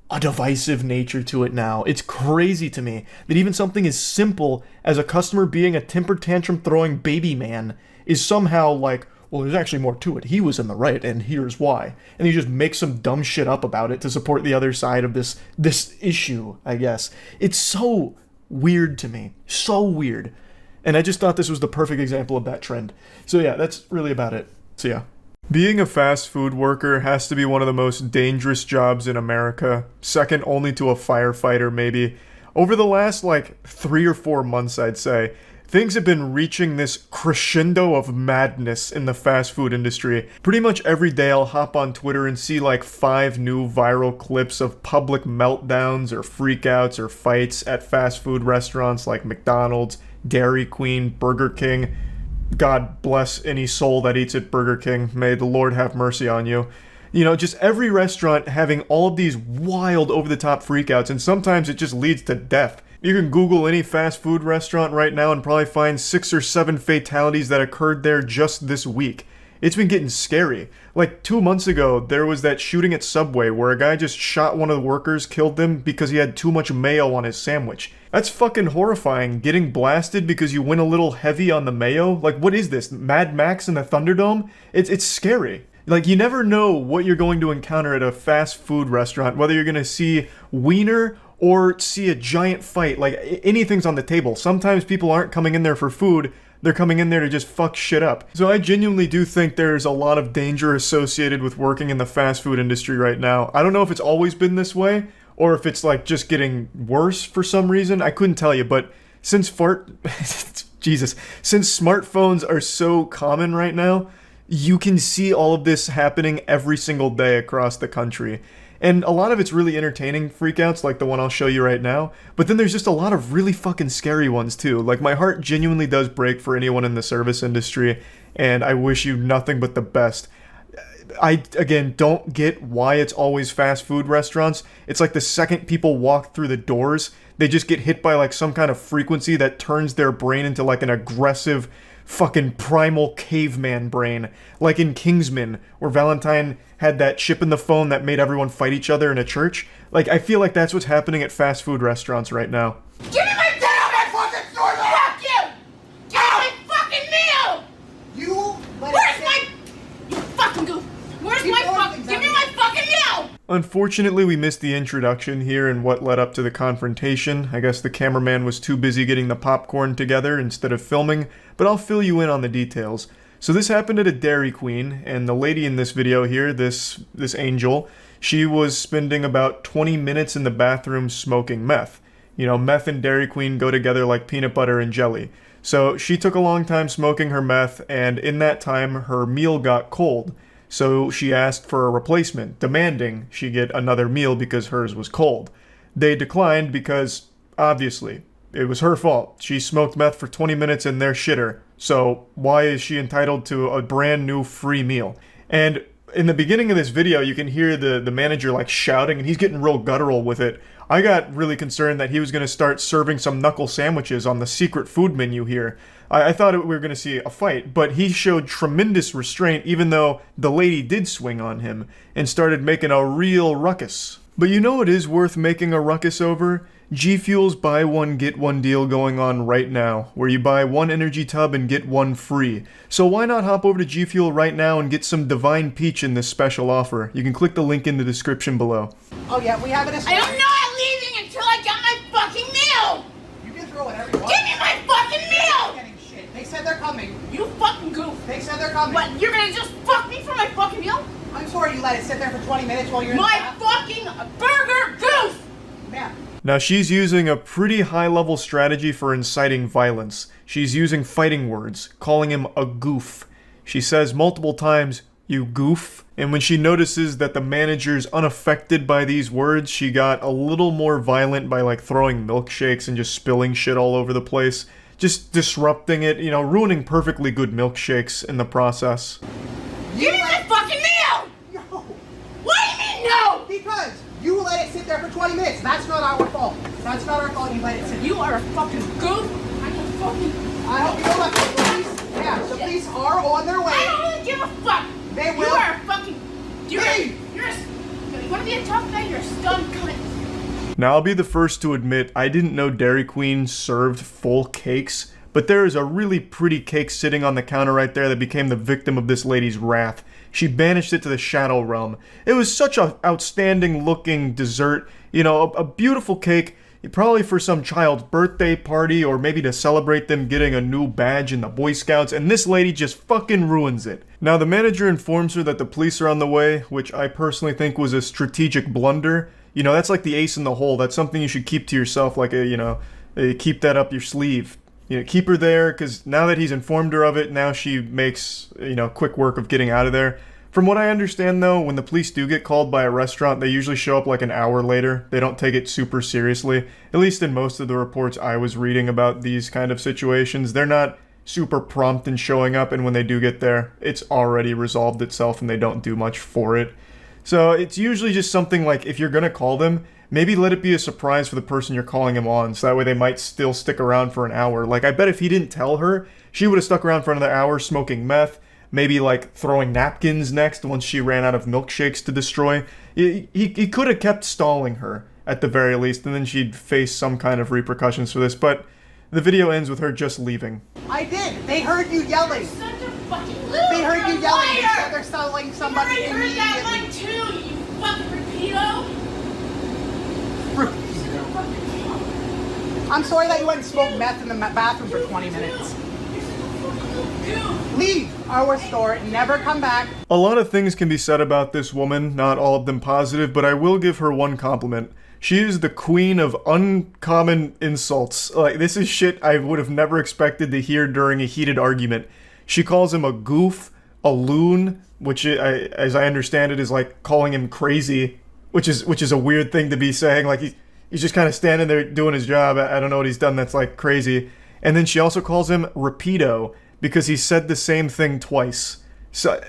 a divisive nature to it now. It's crazy to me that even something as simple as a customer being a temper tantrum throwing baby man is somehow like, well, there's actually more to it. He was in the right, and here's why. And you just make some dumb shit up about it to support the other side of this issue, I guess. It's so weird to me. So weird. And I just thought this was the perfect example of that trend. So yeah, that's really about it. So yeah. Being a fast food worker has to be one of the most dangerous jobs in America, second only to a firefighter maybe. Over the last 3 or 4 months, I'd say, things have been reaching this crescendo of madness in the fast food industry. Pretty much every day I'll hop on Twitter and see 5 new viral clips of public meltdowns or freakouts or fights at fast food restaurants like McDonald's, Dairy Queen, Burger King. God bless any soul that eats at Burger King. May the Lord have mercy on you. You know, just every restaurant having all of these wild over-the-top freakouts, and sometimes it just leads to death. You can Google any fast food restaurant right now and probably find 6 or 7 fatalities that occurred there just this week. It's been getting scary. 2 months ago, there was that shooting at Subway where a guy just shot one of the workers, killed them because he had too much mayo on his sandwich. That's fucking horrifying, getting blasted because you went a little heavy on the mayo. What is this, Mad Max in the Thunderdome? It's scary. You never know what you're going to encounter at a fast food restaurant, whether you're going to see wiener or see a giant fight. Anything's on the table. Sometimes people aren't coming in there for food, they're coming in there to just fuck shit up. So I genuinely do think there's a lot of danger associated with working in the fast food industry right now. I don't know if it's always been this way, or if it's just getting worse for some reason. I couldn't tell you, but since since smartphones are so common right now, you can see all of this happening every single day across the country. And a lot of it's really entertaining freakouts, like the one I'll show you right now. But then there's just a lot of really fucking scary ones too. My heart genuinely does break for anyone in the service industry, and I wish you nothing but the best. I, again, don't get why it's always fast food restaurants. It's the second people walk through the doors, they just get hit by some kind of frequency that turns their brain into an aggressive fucking primal caveman brain, like in Kingsman, where Valentine had that chip in the phone that made everyone fight each other in a church. Like, I feel like that's what's happening at fast food restaurants right now. Give me my meal! My fucking store! Fuck you! Give me my fucking meal! Where's my... You fucking goof! Where's my fucking... Give me my fucking meal! Unfortunately, we missed the introduction here and what led up to the confrontation. I guess the cameraman was too busy getting the popcorn together instead of filming, but I'll fill you in on the details. So this happened at a Dairy Queen, and the lady in this video here, this Angel, she was spending about 20 minutes in the bathroom smoking meth. You know, meth and Dairy Queen go together like peanut butter and jelly. So she took a long time smoking her meth, and in that time, her meal got cold. So she asked for a replacement, demanding she get another meal because hers was cold. They declined because, obviously, it was her fault. She smoked meth for 20 minutes in their shitter. So why is she entitled to a brand new free meal? And in the beginning of this video, you can hear the manager like shouting, and he's getting real guttural with it. I got really concerned that he was going to start serving some knuckle sandwiches on the secret food menu here. I thought we were going to see a fight, but he showed tremendous restraint even though the lady did swing on him and started making a real ruckus. But you know what is worth making a ruckus over? G Fuel's buy one get one deal going on right now, where you buy one energy tub and get one free. So why not hop over to G Fuel right now and get some Divine Peach in this special offer? You can click the link in the description below. Oh yeah, we have it. I am not leaving until I get my fucking meal! You can throw whatever you want. Give me my fucking meal! Getting shit. They said they're coming. You fucking goof! They said they're coming. What, you're gonna just fuck me for my fucking meal? I'm sorry you let it sit there for 20 minutes while you're in my fucking burger goof! Man. Now she's using a pretty high-level strategy for inciting violence. She's using fighting words, calling him a goof. She says multiple times, "You goof." And when she notices that the manager's unaffected by these words, she got a little more violent by like throwing milkshakes and just spilling shit all over the place. Just disrupting it, you know, ruining perfectly good milkshakes in the process. Give me my fucking meal! No. What do you mean no? Because you let it sit there for 20 minutes. That's not our fault. That's not our fault you let it sit. You are a fucking goof. I hope you know that the police. Yeah, the police are on their way. I don't really give a fuck. They will. You are a fucking... You want to be a tough guy? You're a scum cunt. Now I'll be the first to admit I didn't know Dairy Queen served full cakes, but there is a really pretty cake sitting on the counter right there that became the victim of this lady's wrath. She banished it to the shadow realm. It was such an outstanding looking dessert, you know, a beautiful cake, probably for some child's birthday party or maybe to celebrate them getting a new badge in the Boy Scouts, and this lady just fucking ruins it. Now the manager informs her that the police are on the way, which I personally think was a strategic blunder. You know, that's like the ace in the hole. That's something you should keep to yourself, like keep that up your sleeve. You know, keep her there, because now that he's informed her of it, now she makes, quick work of getting out of there. From what I understand, though, when the police do get called by a restaurant, they usually show up like an hour later. They don't take it super seriously. At least in most of the reports I was reading about these kind of situations. They're not super prompt in showing up, and when they do get there, it's already resolved itself and they don't do much for it. So it's usually just something like, if you're gonna call them, maybe let it be a surprise for the person you're calling him on, so that way they might still stick around for an hour. Like, I bet if he didn't tell her, she would have stuck around for another hour smoking meth, maybe like throwing napkins next once she ran out of milkshakes to destroy. He could have kept stalling her, at the very least, and then she'd face some kind of repercussions for this, but the video ends with her just leaving. I did! They heard you yelling! Such a fucking loser! They heard you yelling! Liar! They said they're selling somebody You already heard that immediately! one too, you fucking repeato! I'm sorry that you went and smoked meth in the bathroom for 20 minutes. Leave our store, never come back. A lot of things can be said about this woman, not all of them positive, but I will give her one compliment. She is the queen of uncommon insults. Like, this is shit I would have never expected to hear during a heated argument. She calls him a goof, a loon, which, as I understand it, is like calling him crazy, which is a weird thing to be saying. Like, he's just kind of standing there doing his job. I don't know what he's done that's like crazy. And then she also calls him Rapido, because he said the same thing twice. So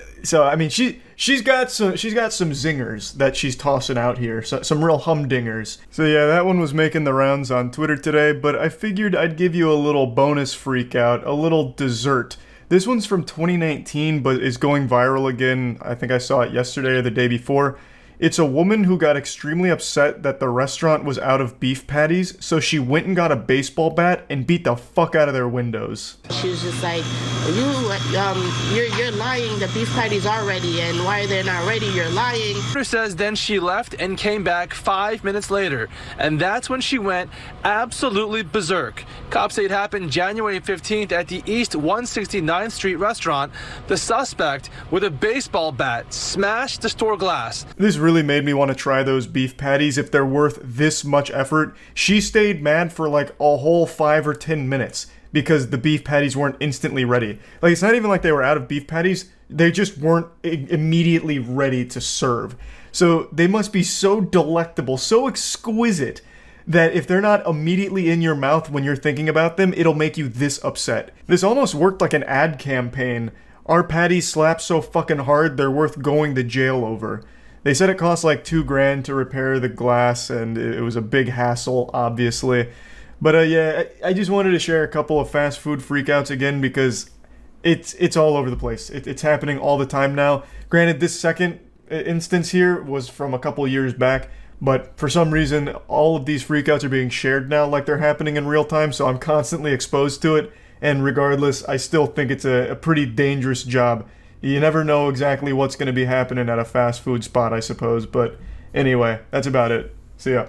I mean, she's got some zingers that she's tossing out here, some real humdingers. So yeah, that one was making the rounds on Twitter today, but I figured I'd give you a little bonus freak out, a little dessert. This one's from 2019, but is going viral again. I think I saw it yesterday or the day before. It's a woman who got extremely upset that the restaurant was out of beef patties, so she went and got a baseball bat and beat the fuck out of their windows. She was just like, you're lying. The beef patties are ready, and why they're not ready? You're lying. Says then she left and came back 5 minutes later, and that's when she went absolutely berserk. Cops say it happened January 15th at the East 169th Street restaurant. The suspect, with a baseball bat, smashed the store glass. This really made me want to try those beef patties if they're worth this much effort. She stayed mad for like a whole 5 or 10 minutes because the beef patties weren't instantly ready. Like, it's not even like they were out of beef patties, they just weren't immediately ready to serve. So they must be so delectable, so exquisite, that if they're not immediately in your mouth when you're thinking about them, it'll make you this upset. This almost worked like an ad campaign. Our patties slap so fucking hard, they're worth going to jail over. They said it cost like $2,000 to repair the glass, and it was a big hassle, obviously. But yeah, I just wanted to share a couple of fast food freakouts again because it's all over the place. It's happening all the time now. Granted, this second instance here was from a couple years back, but for some reason, all of these freakouts are being shared now like they're happening in real time, so I'm constantly exposed to it. And regardless, I still think it's a pretty dangerous job. You never know exactly what's going to be happening at a fast food spot, I suppose. But anyway, that's about it. See ya.